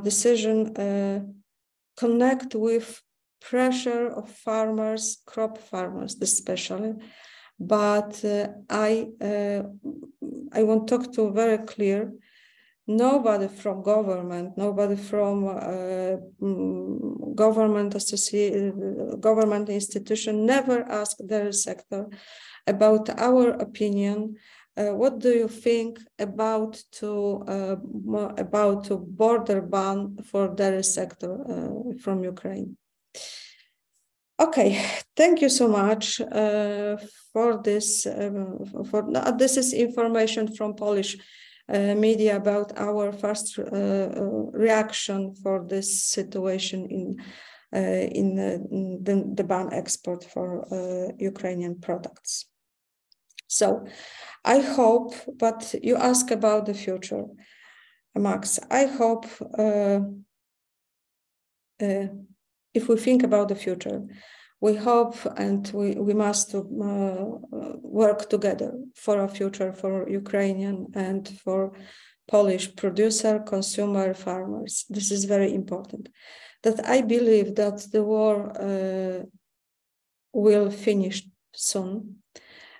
S4: decision connect with pressure of farmers, crop farmers especially, but I want to talk to very clear. Nobody from government, nobody from government institution never asked their sector about our opinion. What do you think about to border ban for dairy sector from Ukraine? Okay, thank you so much for this. This is information from Polish media about our first reaction for this situation in the ban export for Ukrainian products. So I hope, but you ask about the future, Max. I hope if we think about the future, we hope and we must work together for a future for Ukrainian and for Polish producer, consumer, farmers. This is very important. That I believe that the war will finish soon,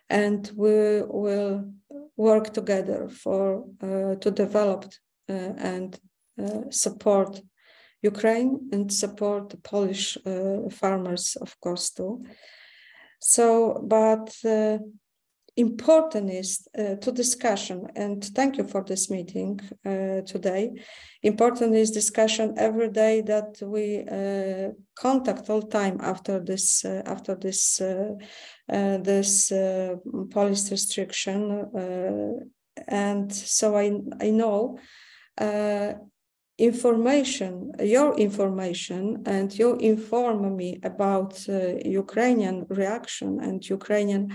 S4: and we will work together to develop and support Ukraine and support the Polish farmers, of course, too. So, but important is to discussion, and thank you for this meeting today. Important is discussion every day that we contact all time after this policy restriction, and so I know information, your information, and you inform me about Ukrainian reaction and Ukrainian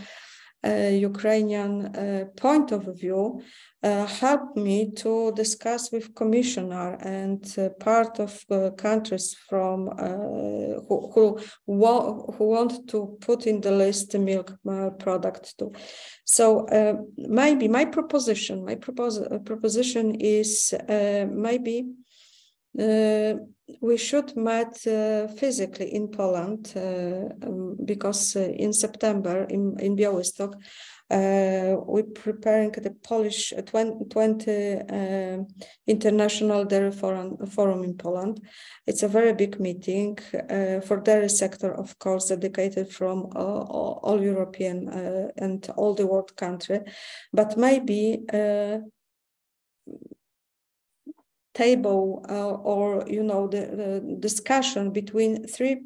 S4: point of view helped me to discuss with commissioner and part of countries from who want to put in the list the milk product too. So maybe my proposition is maybe we should meet physically in Poland because in September in Białystok we're preparing the Polish 20 International Dairy Forum in Poland. It's a very big meeting for dairy sector, of course, dedicated from all European and all the world country, but maybe table or the discussion between three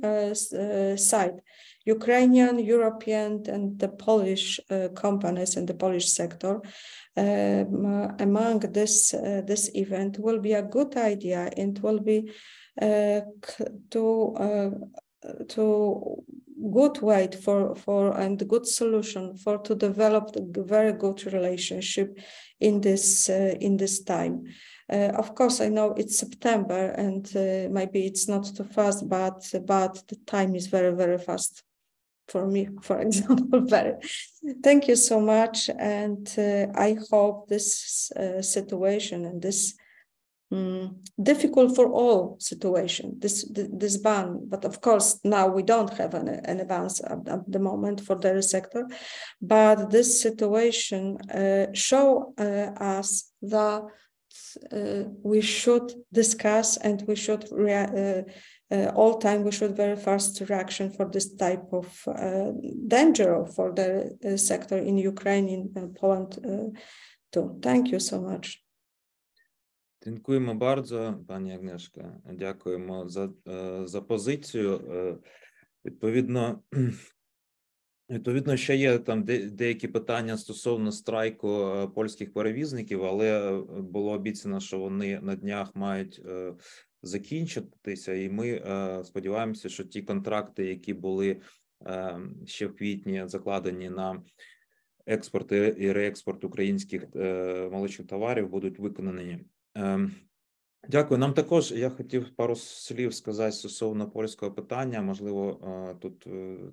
S4: sides: Ukrainian, European, and the Polish companies and the Polish sector. Among this event will be a good idea, and will be to good way for and good solution for to develop a very good relationship in this time. Of course, I know it's September, and maybe it's not too fast, but the time is very, very fast for me, for example. Thank you so much, and I hope this situation and this difficult for all situation, this ban, but of course now we don't have an advance at the moment for dairy sector, but this situation show us that we should discuss, and we should all time we should very fast reaction for this type of danger for the sector in Ukraine, in Poland too. Thank you so much.
S1: Dziękujemy bardzo, Pani Agnieszka. Дякуємо за позицію. Відповідно, ще є там деякі питання стосовно страйку польських перевізників, але було обіцяно, що вони на днях мають закінчитися, і ми сподіваємося, що ті контракти, які були ще в квітні закладені на експорт і реекспорт українських молочних товарів, будуть виконані. Дякую. Нам також, я хотів пару слів сказати стосовно польського питання, можливо, тут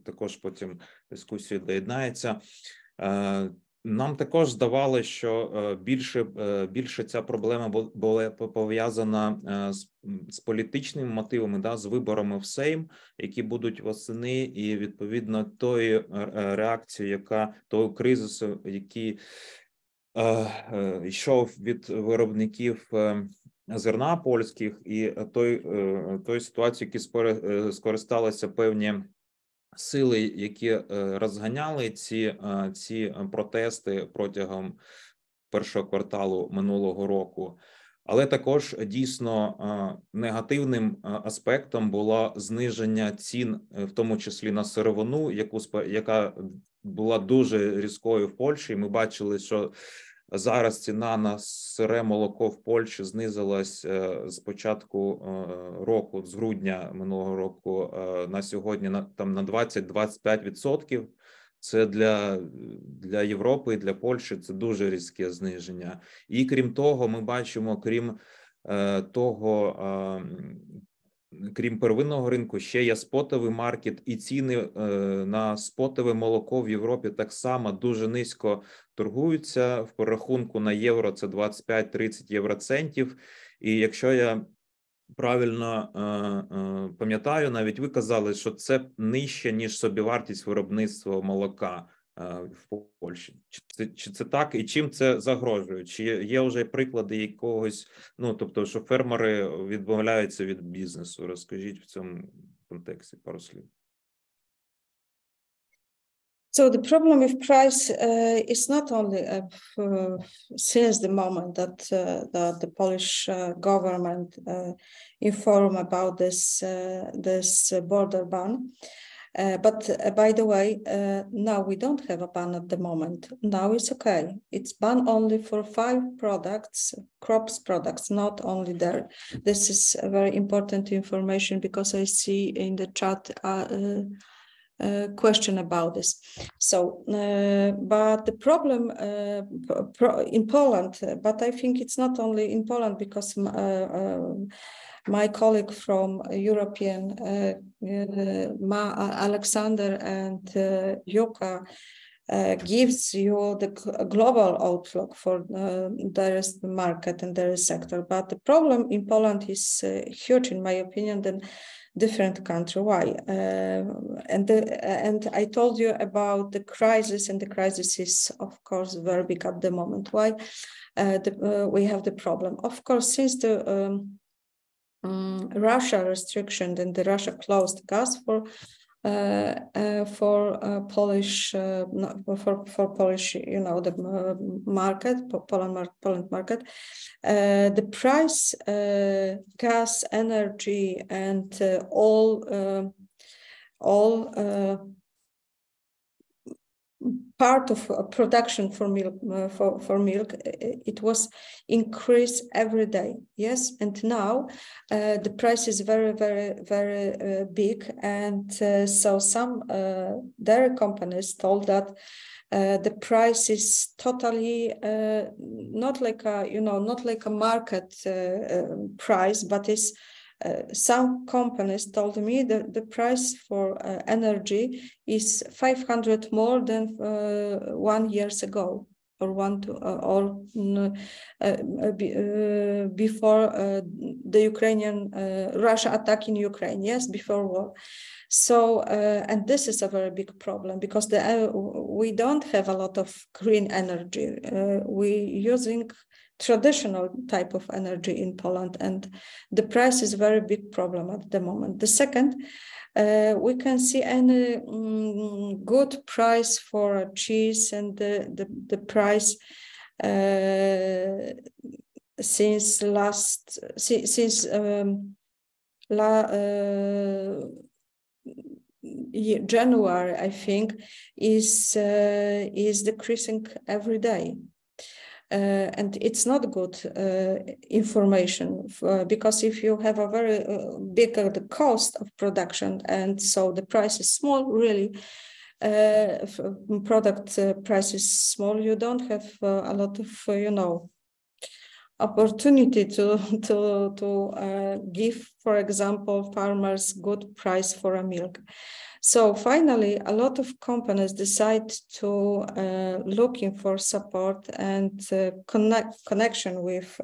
S1: також потім дискусія доєднається. Нам також здавалося, що більше ця проблема була пов'язана з політичними мотивами, з виборами в Сейм, які будуть восени, і відповідно тої реакції, того кризису, який йшов від виробників зерна польських, і той ситуації, які скористалися певні сили, які розганяли ці протести протягом першого кварталу минулого року. Але також дійсно негативним аспектом було зниження цін, в тому числі на сировину, яка була дуже різкою в Польщі. Ми бачили, що зараз ціна на сире молоко в Польщі знизилась з початку року, з грудня минулого року, на сьогодні на 20-25%. Це для Європи і для Польщі це дуже різке зниження. І крім того, ми бачимо, крім первинного ринку, ще є спотовий маркет, і ціни на спотове молоко в Європі так само дуже низько торгуються. В перерахунку на євро це 25-30 євроцентів. І якщо я правильно пам'ятаю, навіть ви казали, що це нижче, ніж собівартість виробництва молока в Польщі. Чи це так? І чим це загрожує? Чи є вже приклади якогось, тобто, що фермери відмовляються від бізнесу? Розкажіть в цьому контексті пару слів.
S4: So the problem with price is not only since the moment that the Polish government informed about this border ban. But by the way, now we don't have a ban at the moment. Now it's okay. It's ban only for 5 products, crops products, not only dairy. This is a very important information because I see in the chat question about this. So, but the problem in Poland, but I think it's not only in Poland because my colleague from European, Alexander and Yuka, gives you the global outlook for dairy market and dairy sector. But the problem in Poland is huge, in my opinion, than different country. Why? And I told you about the crisis, and the crisis is, of course, very big at the moment. Why? We have the problem. Of course, since the Russia restriction and the Russia closed gas for Polish, for Polish, you know, the market, Poland market, the price, gas, energy, and all part of production for milk, it was increased every day. Yes, and now the price is very, very, very big, and so some dairy companies told that the price is totally not like a, you know, not like a market price, but is some companies told me that the price for energy is 500 more than 1 year ago, or before the Ukrainian Russia attack in Ukraine. Yes, before war. So and this is a very big problem because we don't have a lot of green energy. We using traditional type of energy in Poland, and the price is a very big problem at the moment. The second, we can see any good price for cheese, and the price since January, I think, is decreasing every day. And it's not good information because if you have a very bigger the cost of production, and so the price is small, really product price is small, you don't have a lot of you know, opportunity to give, for example, farmers good price for a milk. So finally, a lot of companies decide to looking for support and connection with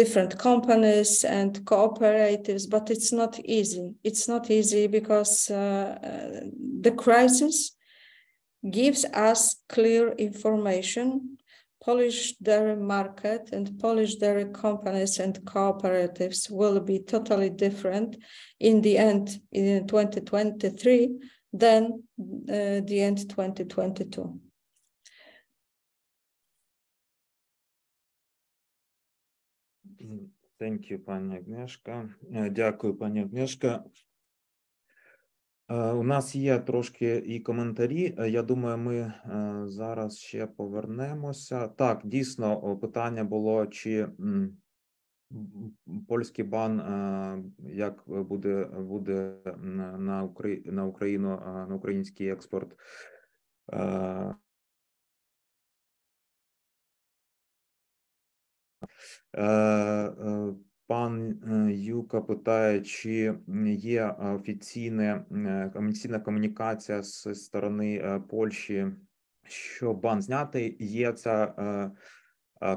S4: different companies and cooperatives, but it's not easy. It's not easy because the crisis gives us clear information. Polish dairy market and Polish dairy companies and cooperatives will be totally different in the end in 2023 than the end 2022.
S1: Thank you, пані Агнешка. Дякую, пані Агнешка. У нас є трошки і коментарі. Я думаю, ми зараз ще повернемося. Так, дійсно, питання було, чи польський бан як буде на Україну, на український експорт. Пан Юка питає, чи є офіційна комунікація з сторони Польщі, що бан знятий. Є ця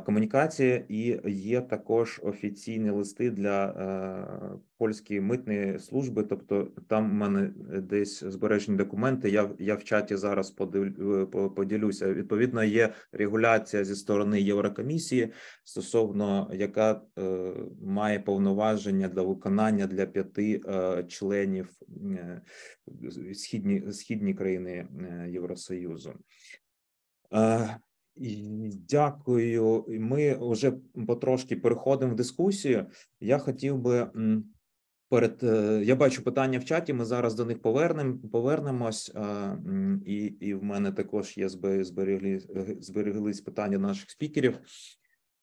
S1: комунікації, і є також офіційні листи для польської митної служби, тобто там в мене десь збережені документи, я в чаті зараз поділюся. Відповідно, є регуляція зі сторони Єврокомісії, стосовно яка має повноваження для виконання для 5 членів східні країни Євросоюзу. Дякую. Ми вже потрошки переходимо в дискусію. Я хотів би я бачу питання в чаті. Ми зараз до них повернемось. І в мене також є збереглись питання наших спікерів.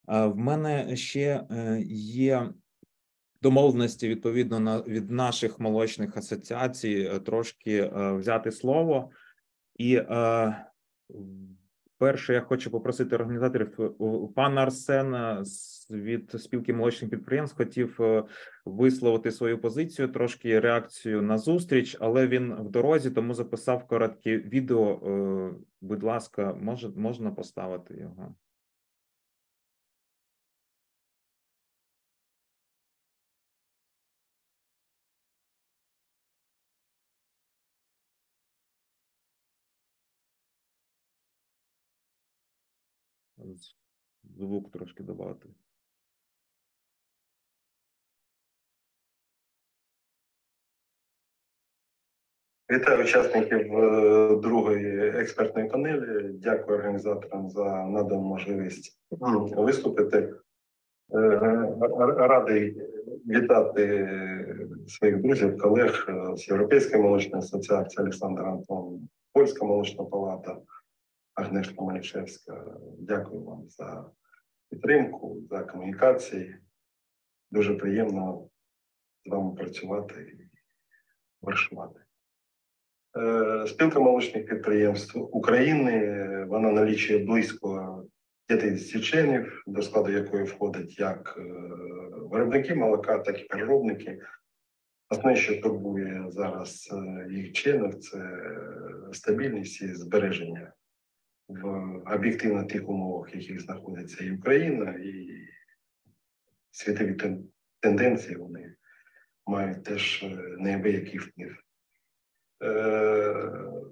S1: В мене ще є домовленості відповідно від наших молочних асоціацій трошки взяти слово. І перше, я хочу попросити організаторів, пан Арсен від спілки молочних підприємств хотів висловити свою позицію, трошки реакцію на зустріч, але він в дорозі, тому записав коротке відео. Будь ласка, можна поставити його? Звук трошки додати.
S5: Вітаю учасників другої експертної панелі. Дякую організаторам за надану можливість виступити. Радий вітати своїх друзів, колег з Європейської молочної асоціації, Олександр Антон, Польська молочна палата, Агнешка Малішевська. Дякую вам за підтримку, за комунікації. Дуже приємно з вами працювати і вершувати. Спілка молочних підприємств України, вона налічує близько 50 членів, до складу якої входять як виробники молока, так і переробники. Основне, що турбує зараз їх членів, це стабільність і збереження в об'єктивно тих умовах, в яких знаходиться і Україна, і світові тенденції вони мають теж неабиякий вплив.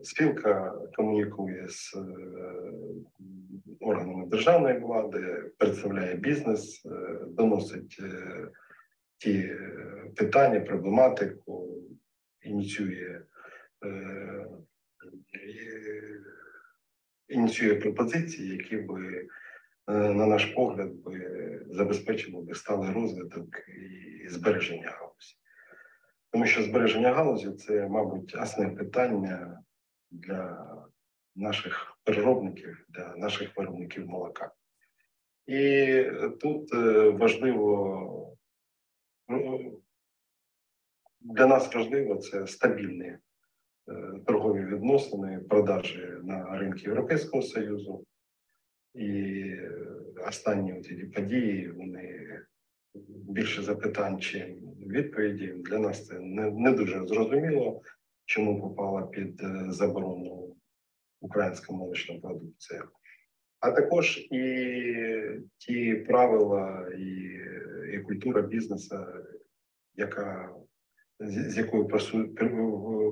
S5: Спілка комунікує з органами державної влади, представляє бізнес, доносить ті питання, проблематику, ініціює пропозиції, які би, на наш погляд, забезпечили сталий розвиток і збереження галузі. Тому що збереження галузі – це, мабуть, основне питання для наших переробників, для наших виробників молока. І тут важливо, для нас важливо це стабільні торгові відносини, продажі на ринку Європейського Союзу. І останні ці події, вони більше запитань, чим відповіді. Для нас це не дуже зрозуміло, чому попала під заборону українська молочна продукція. А також і ті правила і культура бізнесу, з якою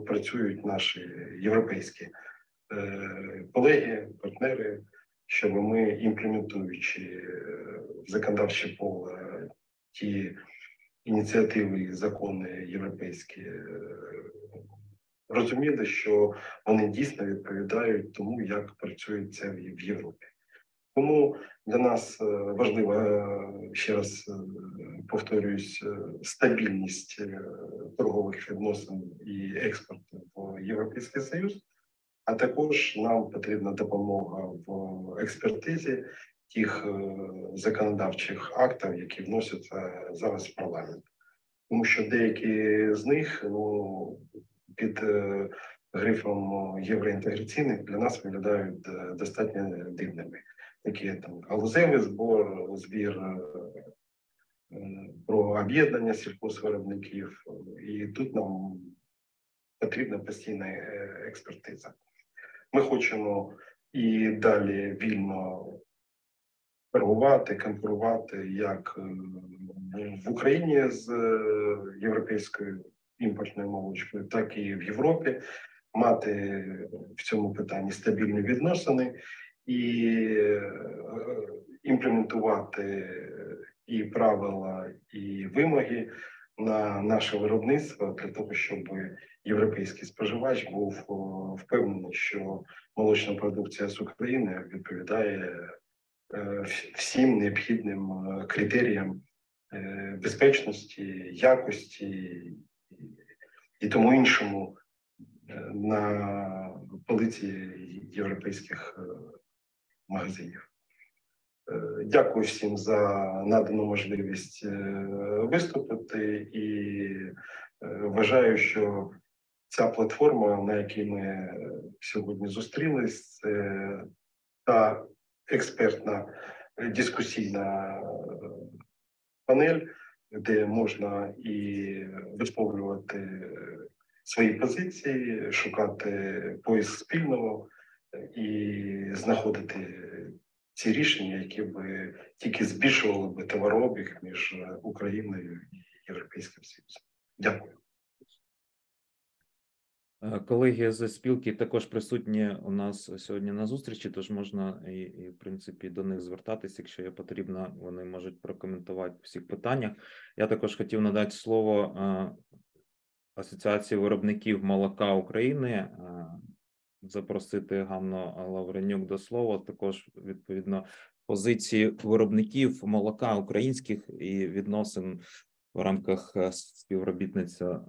S5: працюють наші європейські колеги, партнери, щоб ми, імплементуючи в законодавче поле ті ініціативи і закони європейські, розуміли, що вони дійсно відповідають тому, як працює це в Європі. Тому для нас важливо, ще раз повторююсь, стабільність торгових відносин і експорту в Європейський Союз, а також нам потрібна допомога в експертизі тих законодавчих актів, які вносяться зараз в парламент. Тому що деякі з них під грифом євроінтеграційних для нас виглядають достатньо дивними. Такі там галузевий збір про об'єднання сільхозвиробників. І тут нам потрібна постійна експертиза. Ми хочемо і далі вільно торгувати, конкурувати як в Україні з європейською імпортною молочкою, так і в Європі, мати в цьому питанні стабільні відносини і імплементувати і правила, і вимоги на наше виробництво для того, щоб європейський споживач був впевнений, що молочна продукція з України відповідає всім необхідним критеріям безпечності, якості і тому іншому на полиці європейських магазинів. Дякую всім за надану можливість виступити і вважаю, що ця платформа, на якій ми сьогодні зустрілись, це та експертна дискусійна панель, де можна і висловлювати свої позиції, шукати поиск спільного і знаходити ці рішення, які б тільки збільшували б товарообіг між Україною і Європейським Союзом. Дякую.
S1: Колеги з спілки також присутні у нас сьогодні на зустрічі, тож можна і в принципі до них звертатися, якщо є потрібно, вони можуть прокоментувати в всіх питаннях. Я також хотів надати слово Асоціації виробників молока України, запросити Ганну Лавренюк до слова, також відповідно позиції виробників молока українських і відносин в рамках співробітництва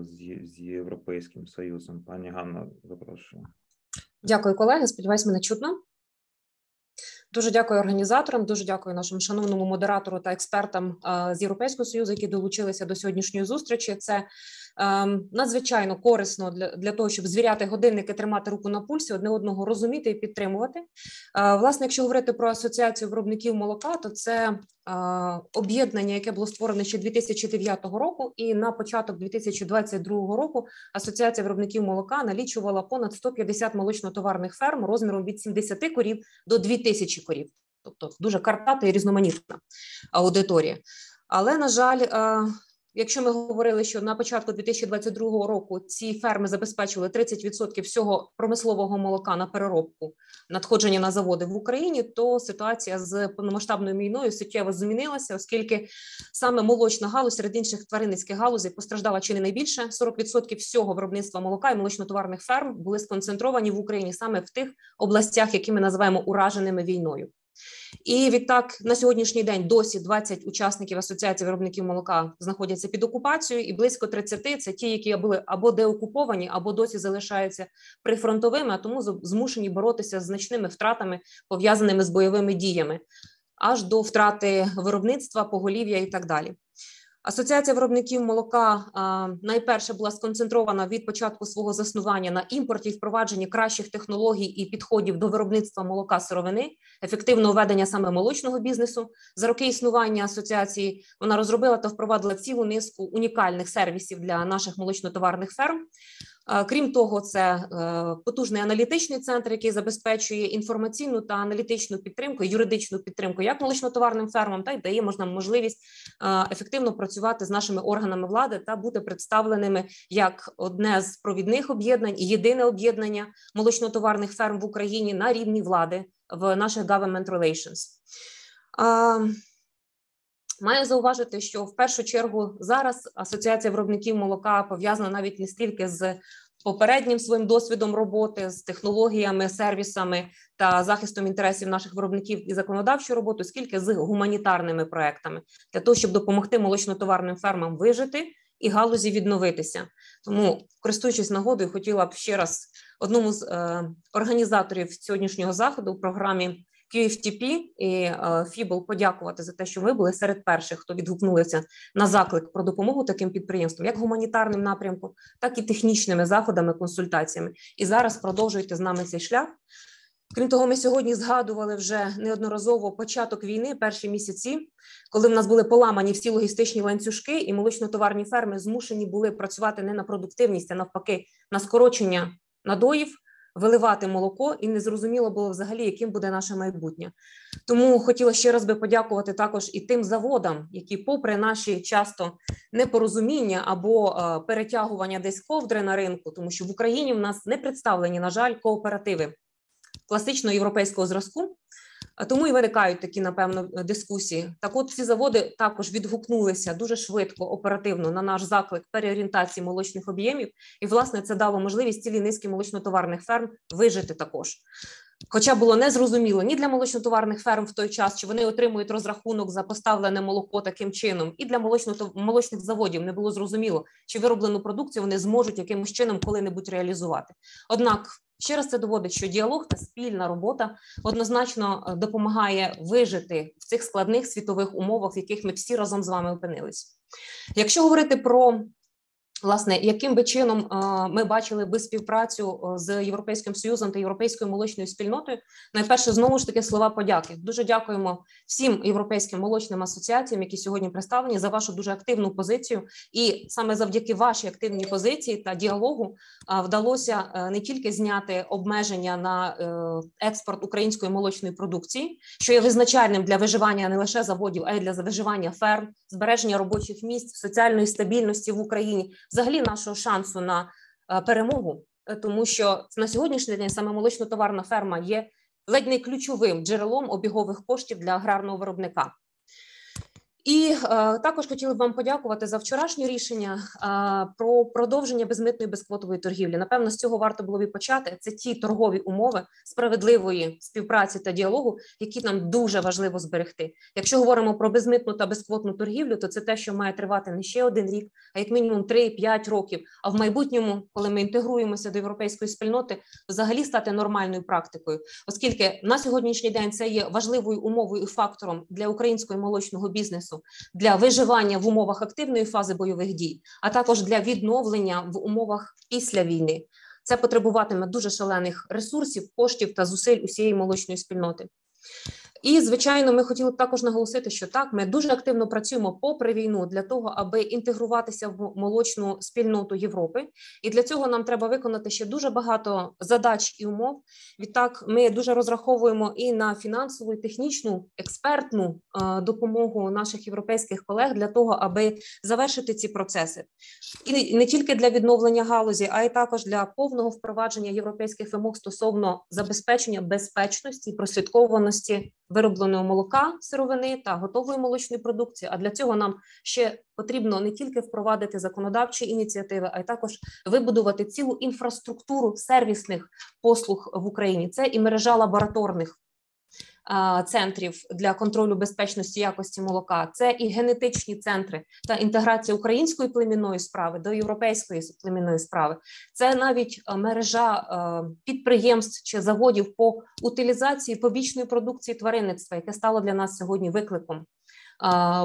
S1: з Європейським Союзом. Пані Ганна, запрошую.
S6: Дякую, колеги. Сподіваюсь, мене чутно. Дуже дякую організаторам, дуже дякую нашому шановному модератору та експертам з Європейського Союзу, які долучилися до сьогоднішньої зустрічі. Це надзвичайно корисно для того, щоб звіряти годинники, тримати руку на пульсі, одне одного розуміти і підтримувати. Власне, якщо говорити про Асоціацію виробників молока, то це об'єднання, яке було створене ще 2009 року, і на початок 2022 року Асоціація виробників молока налічувала понад 150 молочно-товарних ферм розміром від 70 корів до 2000 корів. Тобто дуже картата і різноманітна аудиторія. Але, на жаль, якщо ми говорили, що на початку 2022 року ці ферми забезпечували 30% всього промислового молока на переробку, надходження на заводи в Україні, то ситуація з повномасштабною війною суттєво змінилася, оскільки саме молочна галузь серед інших тваринницьких галузей постраждала чи не найбільше. 40% всього виробництва молока і молочно-товарних ферм були сконцентровані в Україні саме в тих областях, які ми називаємо ураженими війною. І відтак на сьогоднішній день досі 20 учасників Асоціації виробників молока знаходяться під окупацією, і близько 30 – це ті, які були або деокуповані, або досі залишаються прифронтовими, а тому змушені боротися з значними втратами, пов'язаними з бойовими діями, аж до втрати виробництва, поголів'я і так далі. Асоціація виробників молока найперше була сконцентрована від початку свого заснування на імпорті і впровадженні кращих технологій і підходів до виробництва молока сировини, ефективного ведення саме молочного бізнесу. За роки існування асоціації вона розробила та впровадила цілу низку унікальних сервісів для наших молочно-товарних ферм. Крім того, це потужний аналітичний центр, який забезпечує інформаційну та аналітичну підтримку, юридичну підтримку як молочно-товарним фермам, та й дає можливість ефективно працювати з нашими органами влади та бути представленими як одне з провідних об'єднань і єдине об'єднання молочно-товарних ферм в Україні на рівні влади в наших government relations. Маю зауважити, що в першу чергу зараз Асоціація виробників молока пов'язана навіть не стільки з попереднім своїм досвідом роботи, з технологіями, сервісами та захистом інтересів наших виробників і законодавчою роботою, скільки з гуманітарними проектами для того, щоб допомогти молочно-товарним фермам вижити і галузі відновитися. Тому, користуючись нагодою, хотіла б ще раз одному з організаторів сьогоднішнього заходу у програмі QFTP і Фібл подякувати за те, що ви були серед перших, хто відгукнулися на заклик про допомогу таким підприємствам, як гуманітарним напрямком, так і технічними заходами, консультаціями. І зараз продовжуйте з нами цей шлях. Крім того, ми сьогодні згадували вже неодноразово початок війни, перші місяці, коли в нас були поламані всі логістичні ланцюжки, і молочно-товарні ферми змушені були працювати не на продуктивність, а навпаки на скорочення надоїв, виливати молоко, і незрозуміло було взагалі, яким буде наше майбутнє. Тому хотіла ще раз би подякувати також і тим заводам, які попри наші часто непорозуміння або перетягування десь ковдри на ринку, тому що в Україні в нас не представлені, на жаль, кооперативи класичного європейського зразку, тому і виникають такі, напевно, дискусії. Так от ці заводи також відгукнулися дуже швидко, оперативно на наш заклик переорієнтації молочних об'ємів, і, власне, це дало можливість цілій низки молочно-товарних ферм вижити також. Хоча було незрозуміло ні для молочно-товарних ферм в той час, чи вони отримують розрахунок за поставлене молоко таким чином, і для молочних заводів не було зрозуміло, чи вироблену продукцію вони зможуть якимось чином коли-небудь реалізувати. Однак, ще раз це доводить, що діалог та спільна робота однозначно допомагає вижити в цих складних світових умовах, в яких ми всі разом з вами опинились. Якщо говорити про, власне, яким би чином ми бачили би співпрацю з Європейським Союзом та Європейською молочною спільнотою, найперше, знову ж таки, слова подяки. Дуже дякуємо всім європейським молочним асоціаціям, які сьогодні представлені, за вашу дуже активну позицію. І саме завдяки вашій активній позиції та діалогу вдалося не тільки зняти обмеження на експорт української молочної продукції, що є визначальним для виживання не лише заводів, а й для виживання ферм, збереження робочих місць, соціальної стабільності в Україні, взагалі нашого шансу на перемогу, тому що на сьогоднішній день саме молочно-товарна ферма є ледь не ключовим джерелом обігових коштів для аграрного виробника. І також хотіли б вам подякувати за вчорашнє рішення про продовження безмитної безквотової торгівлі. Напевно, з цього варто було б і почати. Це ті торгові умови справедливої співпраці та діалогу, які нам дуже важливо зберегти. Якщо говоримо про безмитну та безквотну торгівлю, то це те, що має тривати не ще 1 рік, а як мінімум 3-5 років. А в майбутньому, коли ми інтегруємося до європейської спільноти, взагалі стати нормальною практикою. Оскільки на сьогоднішній день це є важливою умовою і фактором для українського молочного бізнесу, для виживання в умовах активної фази бойових дій, а також для відновлення в умовах після війни. Це потребуватиме дуже шалених ресурсів, коштів та зусиль усієї молочної спільноти. І, звичайно, ми хотіли б також наголосити, що так, ми дуже активно працюємо попри війну для того, аби інтегруватися в молочну спільноту Європи. І для цього нам треба виконати ще дуже багато задач і умов. Відтак, ми дуже розраховуємо і на фінансову, і технічну, експертну допомогу наших європейських колег для того, аби завершити ці процеси. І не тільки для відновлення галузі, а й також для повного впровадження європейських вимог стосовно забезпечення безпечності і прослідкованості виробленого молока, сировини та готової молочної продукції. А для цього нам ще потрібно не тільки впровадити законодавчі ініціативи, а й також вибудувати цілу інфраструктуру сервісних послуг в Україні. Це і мережа лабораторних центрів для контролю безпечності якості молока, це і генетичні центри та інтеграція української племінної справи до європейської племінної справи. Це навіть мережа підприємств чи заводів по утилізації побічної продукції тваринництва, яке стало для нас сьогодні викликом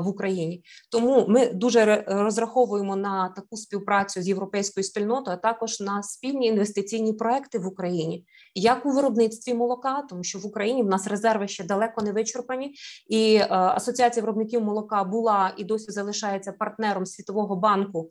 S6: в Україні. Тому ми дуже розраховуємо на таку співпрацю з європейською спільнотою, а також на спільні інвестиційні проекти в Україні, як у виробництві молока, тому що в Україні в нас резерви ще далеко не вичерпані, і Асоціація виробників молока була і досі залишається партнером Світового банку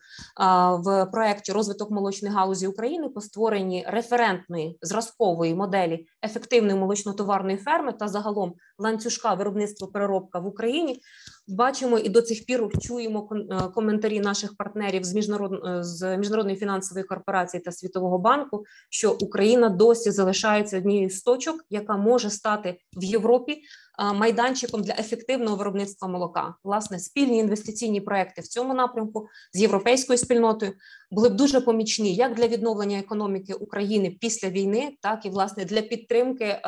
S6: в проєкті «Розвиток молочної галузі України» по створенні референтної зразкової моделі ефективної молочно-товарної ферми та загалом ланцюжка виробництва-переробка в Україні. Бачимо і до цих пір чуємо коментарі наших партнерів з Міжнародної фінансової корпорації та Світового банку, що Україна досі залишається однією з точок, яка може стати в Європі майданчиком для ефективного виробництва молока. Власне, спільні інвестиційні проекти в цьому напрямку з європейською спільнотою були б дуже помічні як для відновлення економіки України після війни, так і, власне, для підтримки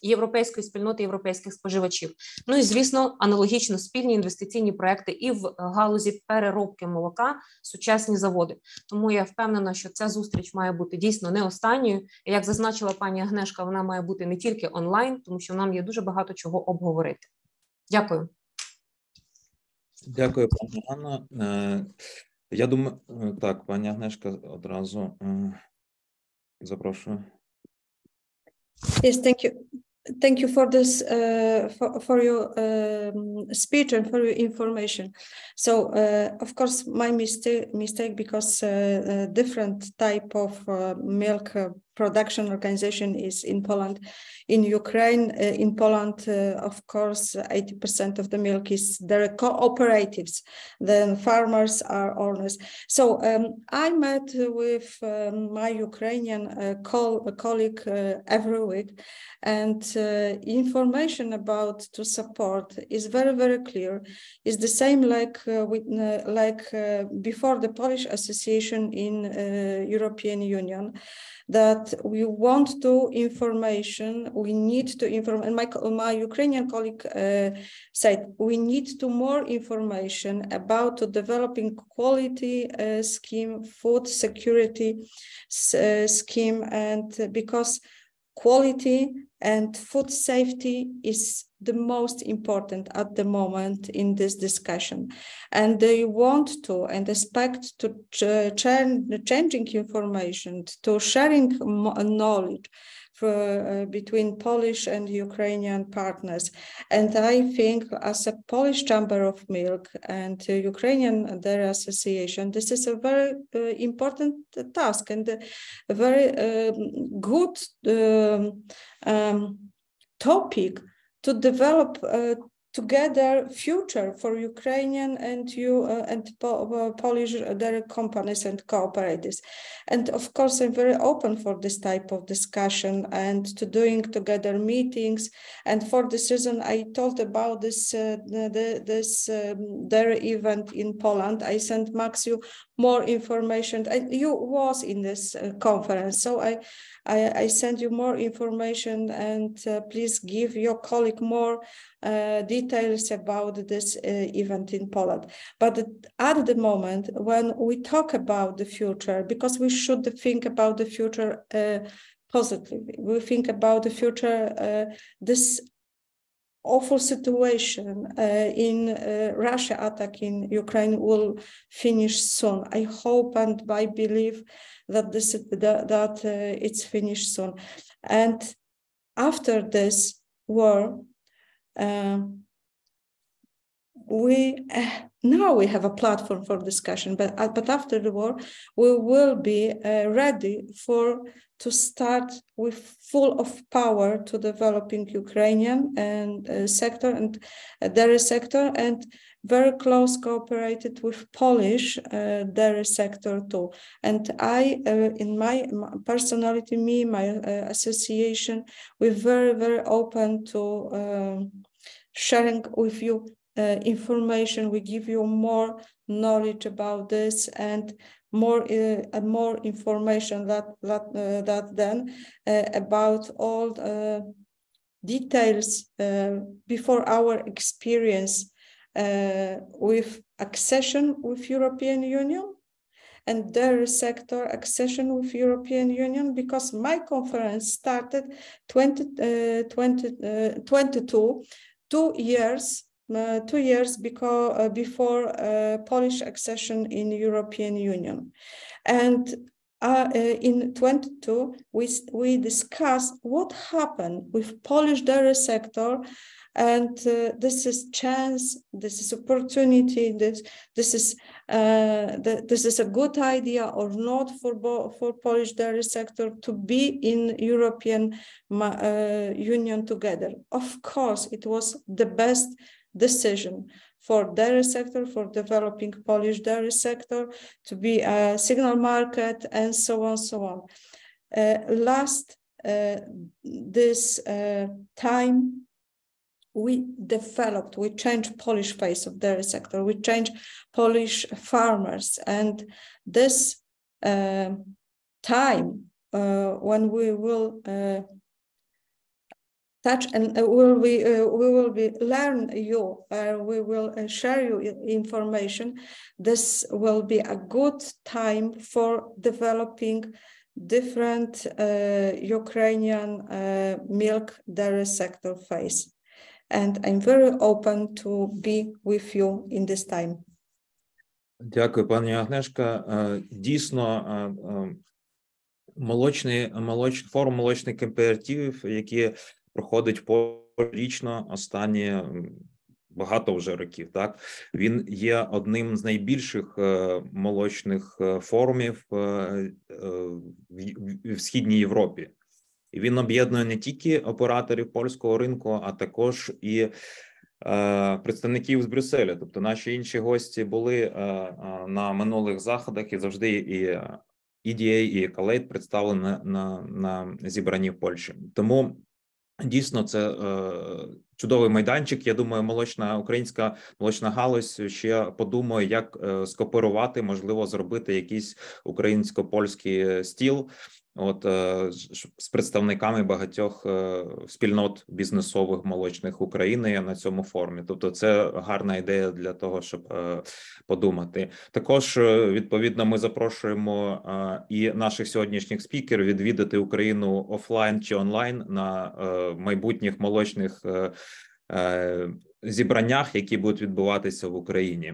S6: європейської спільноти, європейських споживачів. Ну і, звісно, аналогічно спільні інвестиційні проекти і в галузі переробки молока, сучасні заводи. Тому я впевнена, що ця зустріч має бути дійсно не останньою. І, як зазначила пані Агнешка, вона має бути не тільки онлайн, тому що нам є дуже багато чого обговорити. Дякую.
S1: Дякую, пані Анна. Я думаю, так, пані Агнешка одразу запрошую.
S4: Yes, thank you. Thank you for this, for your speech and for your information. So, of course, my mistake because different type of milk production organization is in Poland. In Ukraine, in Poland, of course, 80% of the milk is there cooperatives. Then farmers are owners. So I met with my Ukrainian colleague every week, and information about to support is very, very clear. It's the same like before the Polish Association in European Union, that we want to information, we need to inform, and my Ukrainian colleague said, we need to more information about developing quality scheme, food security scheme, and because quality and food safety is the most important at the moment in this discussion. And they want to and expect to changing information, to sharing knowledge between Polish and Ukrainian partners. And I think as a Polish Chamber of Milk and Ukrainian Dairy Association, this is a very important task and a very good topic to develop together future for Ukrainian and Polish dairy companies and cooperatives. And of course, I'm very open for this type of discussion and to doing together meetings. And for this reason, I told about this dairy event in Poland. I sent Max you more information, and you was in this conference. So I send you more information, and please give your colleague more details about this event in Poland. But at the moment, when we talk about the future, because we should think about the future positively, we think about the future, this awful situation in Russia attack in Ukraine will finish soon. I hope and I believe that it's finished soon. And after this war, now we have a platform for discussion, but after the war, we will be ready to start with full of power to developing Ukrainian and sector and dairy sector, and very close cooperated with Polish dairy sector too. And I, in my personality, my association, we're very, very open to sharing with you information. We give you more knowledge about this and more information that then about all details before our experience with accession with European Union and dairy sector accession with European Union, because my conference started 2022, 2 years before Polish accession in European Union. And in 2022, we discussed what happened with Polish dairy sector, and this is chance, this is opportunity, this is a good idea or not for Polish dairy sector to be in European Union together. Of course, it was the best decision for dairy sector, for developing Polish dairy sector, to be a signal market, and so on, so on. This time, we changed Polish face of dairy sector, we changed Polish farmers, and this time when we will touch and we will learn you, we will share you information. This will be a good time for developing different Ukrainian milk dairy sector phase. And I'm very open to be with you in this time.
S1: Дякую, пані Агнешка. Дійсно, форум молочних кооперативів, які проходить порічно останні багато вже років. Так, він є одним з найбільших молочних форумів в Східній Європі. І він об'єднує не тільки операторів польського ринку, а також і представників з Брюсселя. Тобто наші інші гості були на минулих заходах, і завжди і EDA, і Ecolate представлені на зібранні в Польщі. Тому дійсно це чудовий майданчик. Я думаю, українська молочна галузь ще подумає, як скооперувати, можливо, зробити якийсь українсько-польський стіл, з представниками багатьох спільнот бізнесових молочних України на цьому форумі. Тобто це гарна ідея для того, щоб подумати. Також, відповідно, ми запрошуємо і наших сьогоднішніх спікерів відвідати Україну офлайн чи онлайн на майбутніх молочних зібраннях, які будуть відбуватися в Україні.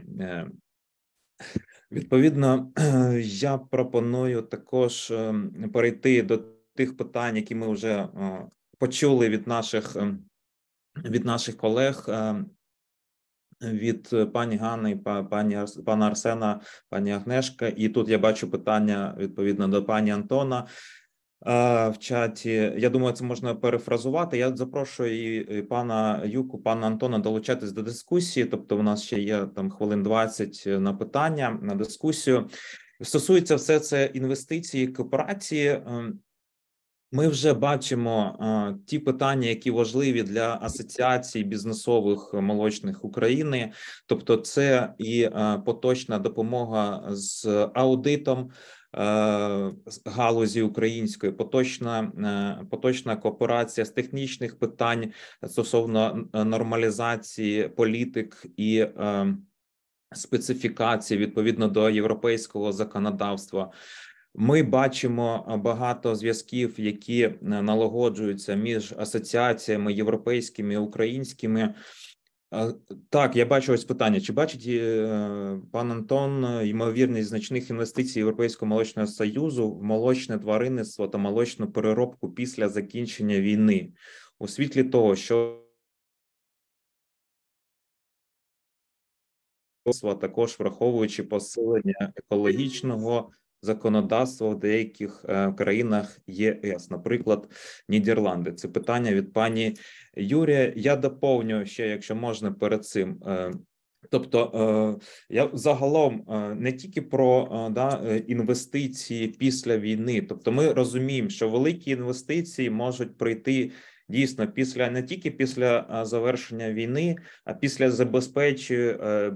S1: Відповідно, я пропоную також перейти до тих питань, які ми вже почули від наших колег, від пані Ганни, пана Арсена, пані Агнешка. І тут я бачу питання, відповідно, до пані Антона в чаті. Я думаю, це можна перефразувати. Я запрошую і пана Юку, пана Антона долучатись до дискусії. Тобто у нас ще є там хвилин 20 на питання, на дискусію. Стосується все це інвестиції, кооперації. Ми вже бачимо ті питання, які важливі для асоціацій бізнесових молочних України. Тобто це і поточна допомога з аудитом галузі української, поточна кооперація з технічних питань стосовно нормалізації політик і специфікації відповідно до європейського законодавства. Ми бачимо багато зв'язків, які налагоджуються між асоціаціями європейськими і українськими. Так, я бачу ось питання. Чи бачить пан Антон ймовірність значних інвестицій Європейського молочного союзу в молочне тваринництво та молочну переробку після закінчення війни? У світлі того, що також враховуючи посилення екологічного законодавства в деяких країнах ЄС, наприклад, Нідерланди. Це питання від пані Юрія. Я доповню ще, якщо можна, перед цим. Тобто, я загалом не тільки про інвестиції після війни. Тобто, ми розуміємо, що великі інвестиції можуть прийти дійсно не тільки після завершення війни, а після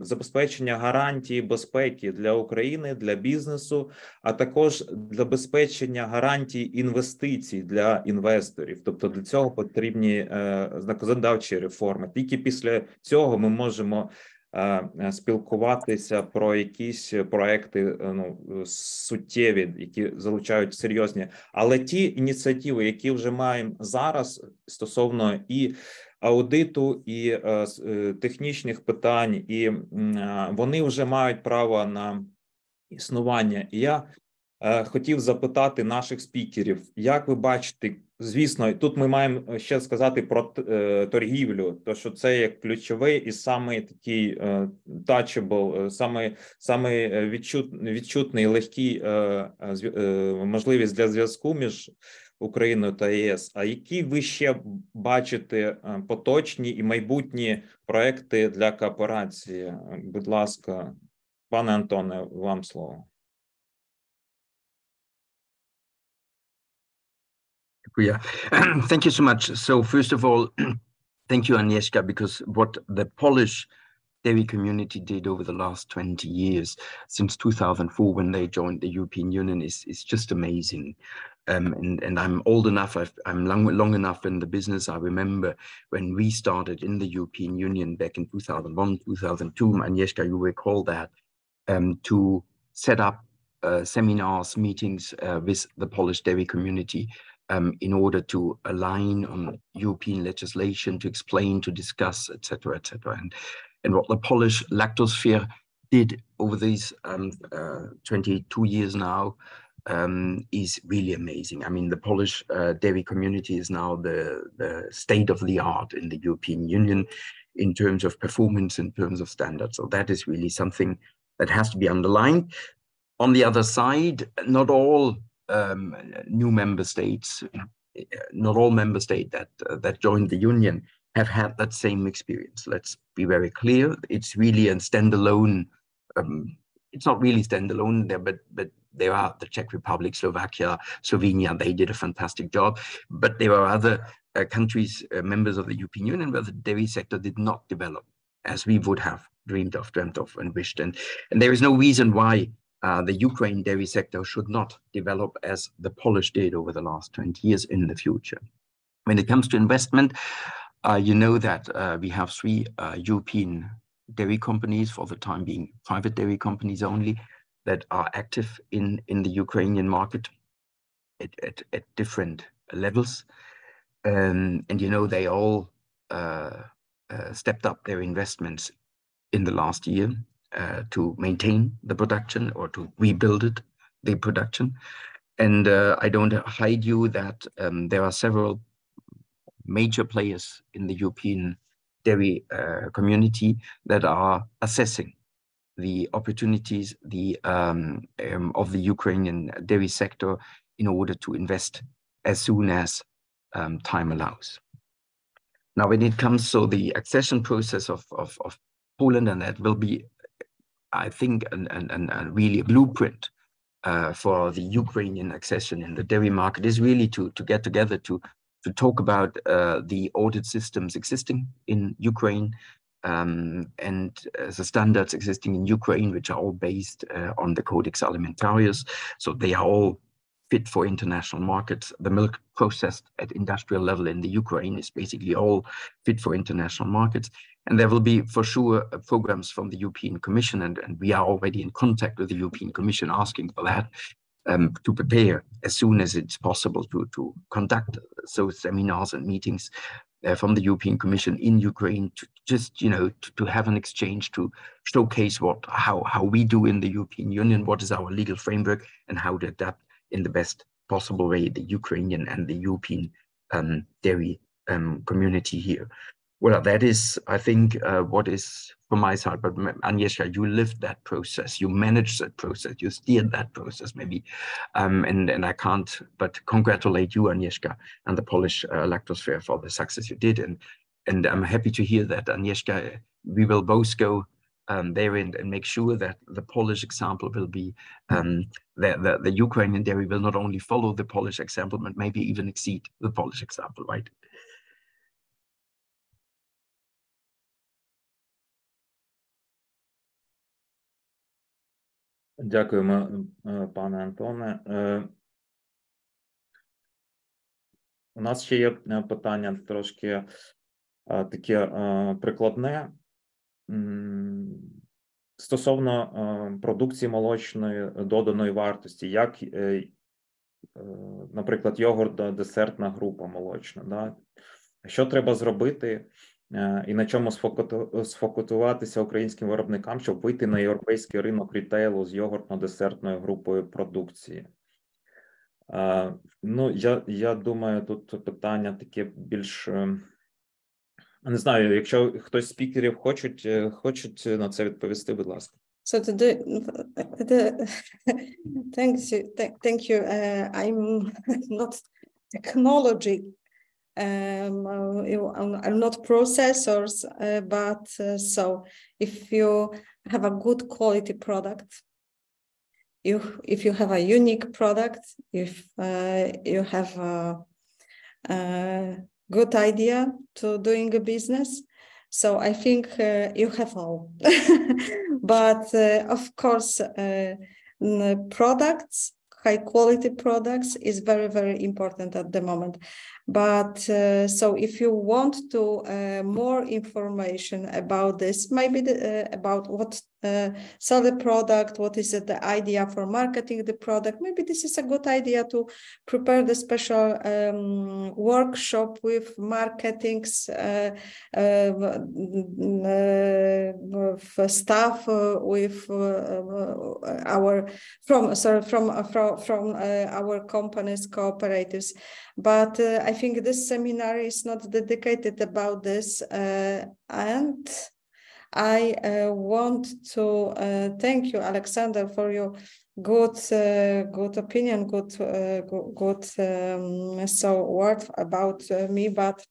S1: забезпечення гарантії безпеки для України, для бізнесу, а також для забезпечення гарантій інвестицій для інвесторів. Тобто для цього потрібні законодавчі реформи. Тільки після цього ми можемо спілкуватися про якісь проекти суттєві, які залучають серйозні. Але ті ініціативи, які вже маємо зараз стосовно і аудиту, і технічних питань, і вони вже мають право на існування. І я хотів запитати наших спікерів, як ви бачите, звісно, тут ми маємо ще сказати про торгівлю, то що це є ключовий і самий такий touchable, самий відчутний, легкий можливість для зв'язку між Україною та ЄС. А які ви ще бачите поточні і майбутні проекти для кооперації? Будь ласка, пане Антоне, вам слово.
S2: Yeah, thank you so much. So first of all, thank you, Agnieszka, because what the Polish dairy community did over the last 20 years, since 2004 when they joined the European Union, is just amazing. And I'm old enough, I'm long enough in the business. I remember when we started in the European Union back in 2001, 2002, Agnieszka, you recall that, to set up seminars, meetings with the Polish dairy community in order to align on European legislation, to explain, to discuss, etc., etc. And what the Polish lactosphere did over these 22 years now is really amazing. I mean, the Polish dairy community is now the state of the art in the European Union in terms of performance, in terms of standards. So that is really something that has to be underlined. On the other side, not all new member states, not all member states that joined the Union have had that same experience. Let's be very clear. It's really a standalone. It's not really standalone there, but there are the Czech Republic, Slovakia, Slovenia. They did a fantastic job. But there are other countries, members of the European Union, where the dairy sector did not develop as we would have dreamed of, and wished. And there is no reason why the Ukraine dairy sector should not develop as the Polish did over the last 20 years in the future. When it comes to investment, you know that we have 3 European dairy companies, for the time being private dairy companies only, that are active in the Ukrainian market at different levels. And you know, they all stepped up their investments in the last year to maintain the production or to rebuild the production. And I don't hide you that there are several major players in the European dairy community that are assessing the opportunities of the Ukrainian dairy sector in order to invest as soon as time allows. Now, when it comes to the accession process of Poland, and that will be, I think, a really a blueprint for the Ukrainian accession in the dairy market, is really to get together to talk about the audit systems existing in Ukraine, and the standards existing in Ukraine, which are all based on the Codex Alimentarius. So they are all fit for international markets. The milk processed at industrial level in the Ukraine is basically all fit for international markets. And there will be, for sure, programs from the European Commission, and we are already in contact with the European Commission asking for that, to prepare as soon as it's possible to conduct those seminars and meetings from the European Commission in Ukraine, to just, you know, to have an exchange, to showcase how we do in the European Union, what is our legal framework, and how to adapt in the best possible way the Ukrainian and the European dairy community here. Well, that is, I think, what is from my side. But Agnieszka, you lived that process, you managed that process, you steered that process, maybe, and I can't but congratulate you, Agnieszka, and the Polish Lactose Fair for the success you did. And I'm happy to hear that, Agnieszka, we will both go there and make sure that the Polish example will be, the Ukrainian dairy will not only follow the Polish example, but maybe even exceed the Polish example, right?
S1: Дякуємо, пане Антоне. У нас ще є питання трошки таке прикладне. Стосовно продукції молочної доданої вартості, як, наприклад, йогурт, десертна група молочна, да? Що треба зробити і на чому сфокусуватися українським виробникам, щоб вийти на європейський ринок рітейлу з йогуртно-десертною групою продукції? Ну, я думаю, тут питання таке більш... Не знаю, якщо хтось з спікерів хочуть на це відповісти, будь ласка.
S4: So thank you. I'm not technology. I'm not processors, but so if you have a good quality product, if you have a unique product, if you have a good idea to doing a business, so I think you have all. But of course, products, high quality products is very, very important at the moment. But so if you want to more information about this, maybe about what sell the product, what is the idea for marketing the product. Maybe this is a good idea to prepare the special workshop with marketings staff with from our companies, cooperatives. But I think this seminar is not dedicated about this, and I want to thank you, Alexander, for your good opinion, good word about me. But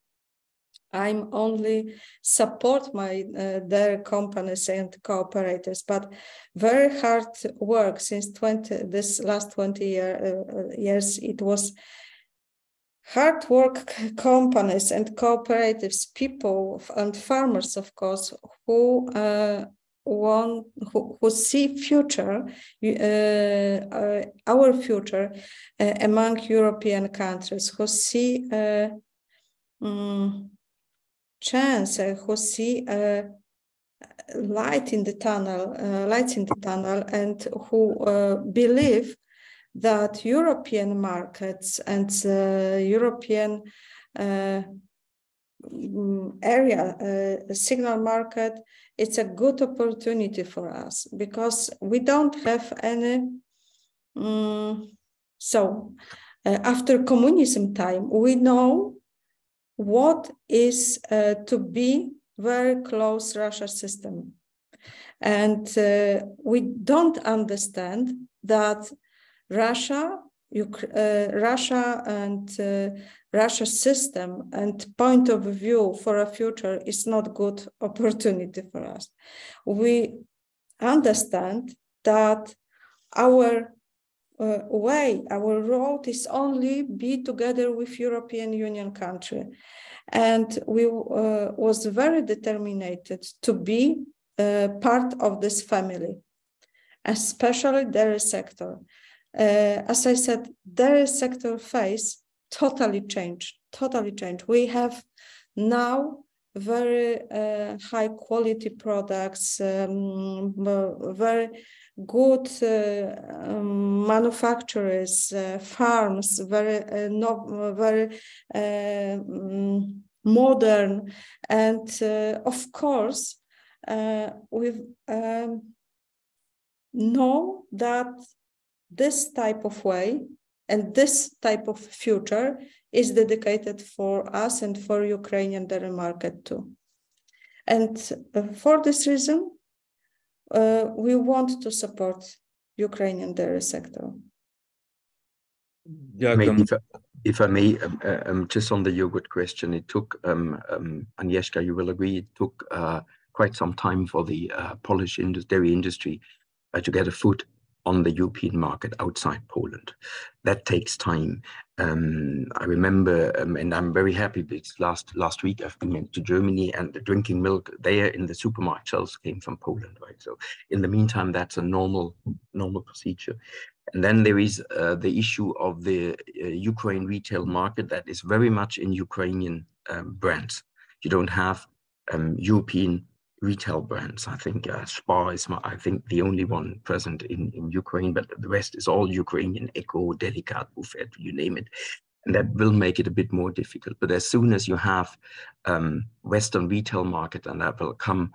S4: I'm only support my their companies and cooperators, but very hard work since this last 20 years. It was hard work companies and cooperatives, people and farmers, of course, who who see future, our future among European countries, who see chance, who see lights in the tunnel, and who believe that European markets and European area, signal market, it's a good opportunity for us because we don't have any. After communism time, we know what is to be very close Russia system, and we don't understand that Russia and Russia system and point of view for a future is not good opportunity for us. We understand that our way, our road is only be together with European Union country, and we was very determined to be part of this family, especially dairy sector. As I said, dairy sector phase totally changed. We have now very high quality products, very good manufacturers, farms, very modern, and of course we know that this type of way and this type of future is dedicated for us and for Ukrainian dairy market too. And for this reason, we want to support Ukrainian dairy sector.
S2: Maybe if I may, just on the yogurt question, it took, Agnieszka, you will agree, it took quite some time for the Polish dairy industry to get a foot on the European market outside Poland. That takes time. I remember, and I'm very happy because last week I've been to Germany, and the drinking milk there in the supermarket shelves came from Poland, right? So in the meantime, that's a normal procedure. And then there is the issue of the Ukraine retail market that is very much in Ukrainian brands. You don't have European retail brands. I think Spar is, I think, the only one present in Ukraine, but the rest is all Ukrainian, Eco, Delicat, Buffet, you name it. And that will make it a bit more difficult. But as soon as you have Western retail market, and that will come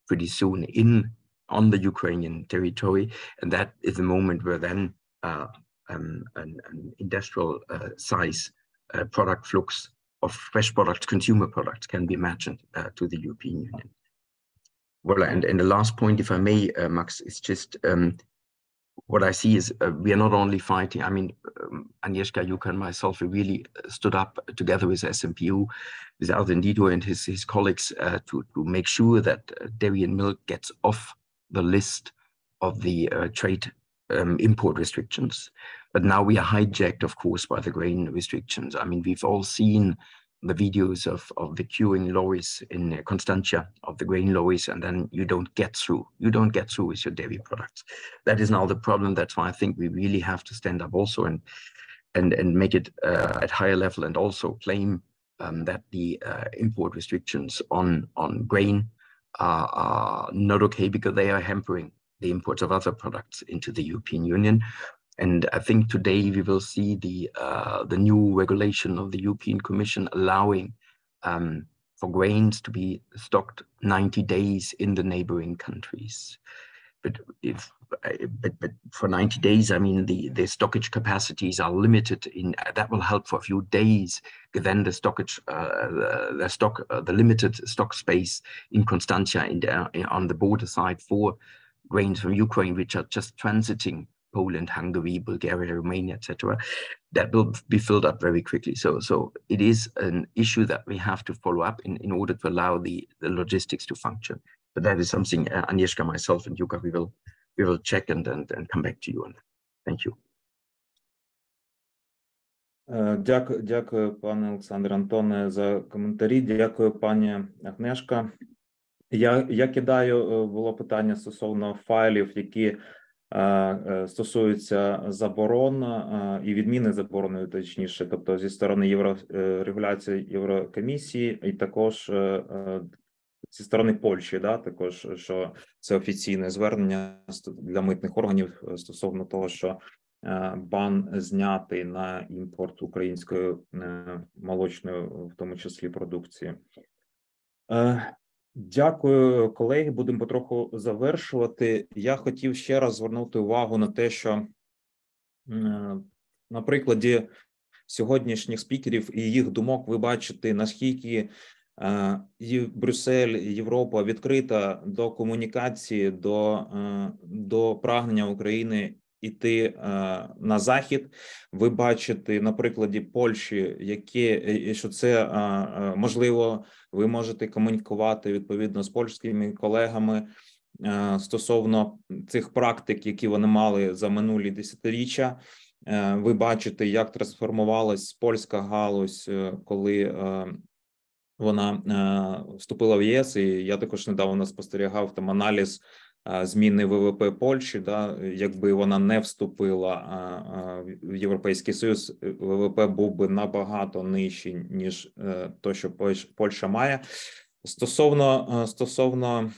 S2: pretty soon on the Ukrainian territory, and that is the moment where then an industrial size product flux of fresh products, consumer products, can be imagined to the European Union. Well, and the last point, if I may, Max, is just what I see is we are not only fighting. I mean, Agnieszka, Jukka, and myself, we really stood up together with SMPU, with Alvin Dido and his colleagues to make sure that dairy and milk gets off the list of the trade import restrictions. But now we are hijacked, of course, by the grain restrictions. I mean, we've all seen the videos of the queuing lorries in Constantia, of the grain lorries, and then you don't get through. You don't get through with your dairy products. That is now the problem. That's why I think we really have to stand up also and make it at higher level, and also claim that the import restrictions on grain are not okay because they are hampering the imports of other products into the European Union. And I think today we will see the new regulation of the European Commission allowing for grains to be stocked 90 days in the neighboring countries. But for 90 days, I mean, the stockage capacities are limited. That will help for a few days. Then the stockage, the limited stock space in Constantia on the border side for grains from Ukraine, which are just transiting Poland, Hungary, Bulgaria, Romania, etc., that will be filled up very quickly. So it is an issue that we have to follow up in order to allow the logistics to function. But that is something Agnieszka, myself, and Jukka, we will check and come back to you on. Thank you.
S1: Дякую, пане Олександре, Антоне, за коментарі. Дякую, пані Агнешка. Я кидаю, було питання стосовно файлів, які стосуються заборон і відміни заборони, точніше, тобто зі сторони регуляції Єврокомісії, і також зі сторони Польщі, да, також, що це офіційне звернення для митних органів стосовно того, що бан знятий на імпорт української молочної, в тому числі, продукції. Дякую, колеги. Будемо потроху завершувати. Я хотів ще раз звернути увагу на те, що на прикладі сьогоднішніх спікерів і їх думок ви бачите, наскільки Брюссель, Європа відкрита до комунікації, до прагнення України іти на захід. Ви бачите на прикладі Польщі, що це можливо, ви можете комунікувати відповідно з польськими колегами стосовно цих практик, які вони мали за минулі десятиріччя. Ви бачите, як трансформувалась польська галузь, коли вона вступила в ЄС, і я також недавно спостерігав там аналіз зміни ВВП Польщі, да, якби вона не вступила в Європейський Союз, ВВП був би набагато нижчий, ніж то, що Польща має. Стосовно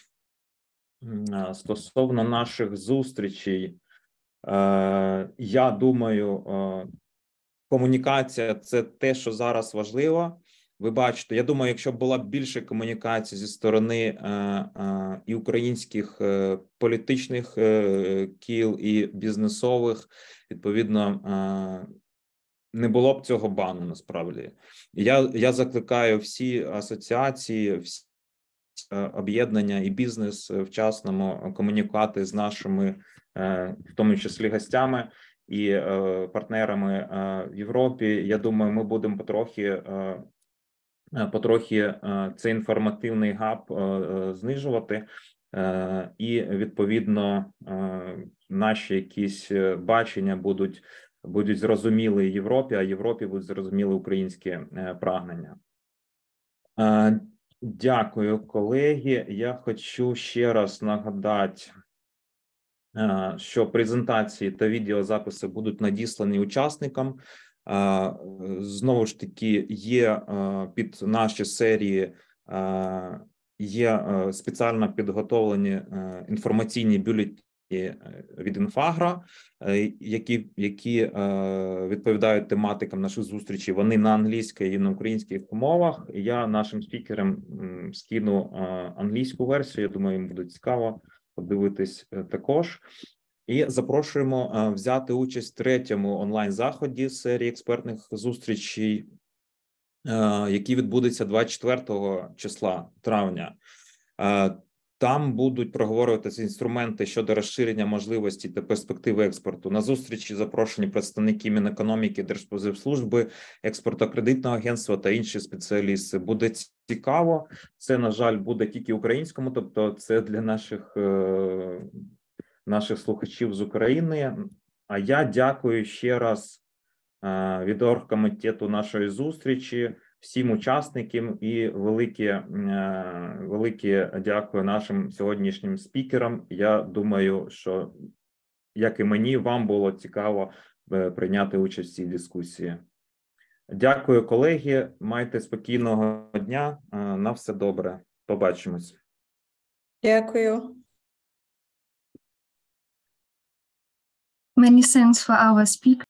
S1: наших зустрічей, я думаю, комунікація – це те, що зараз важливо. Ви бачите, я думаю, якщо б була більше комунікації зі сторони і українських політичних кіл, і бізнесових, відповідно, не було б цього бану, насправді. Я закликаю всі асоціації, всі об'єднання і бізнес вчасно комунікувати з нашими, в тому числі, гостями і партнерами в Європі. Я думаю, ми будемо потрохи цей інформативний гап знижувати, і відповідно наші якісь бачення будуть зрозуміли Європі, а Європі будуть зрозуміли українські прагнення. Дякую, колеги. Я хочу ще раз нагадати, що презентації та відеозаписи будуть надіслані учасникам. Знову ж таки, є під наші серії є спеціально підготовлені інформаційні бюлетені від Інфагра, які відповідають тематикам наших зустрічей. Вони на англійській і на українських мовах. Я нашим спікерам скину англійську версію. Я думаю, їм буде цікаво подивитись також. І запрошуємо взяти участь в третьому онлайн-заході з серії експертних зустрічей, який відбудеться 24 числа травня. Там будуть проговорюватися інструменти щодо розширення можливості та перспективи експорту. На зустрічі запрошені представники Мінекономіки, Держспоживслужби, Експортно-кредитного агентства та інші спеціалісти. Буде цікаво. Це, на жаль, буде тільки українському, тобто це для наших слухачів з України. А я дякую ще раз від оргкомітету нашої зустрічі всім учасникам і велике дякую нашим сьогоднішнім спікерам. Я думаю, що, як і мені, вам було цікаво прийняти участь в цій дискусії. Дякую, колеги. Майте спокійного дня. На все добре. Побачимось.
S4: Дякую.
S7: Many thanks for our speaker.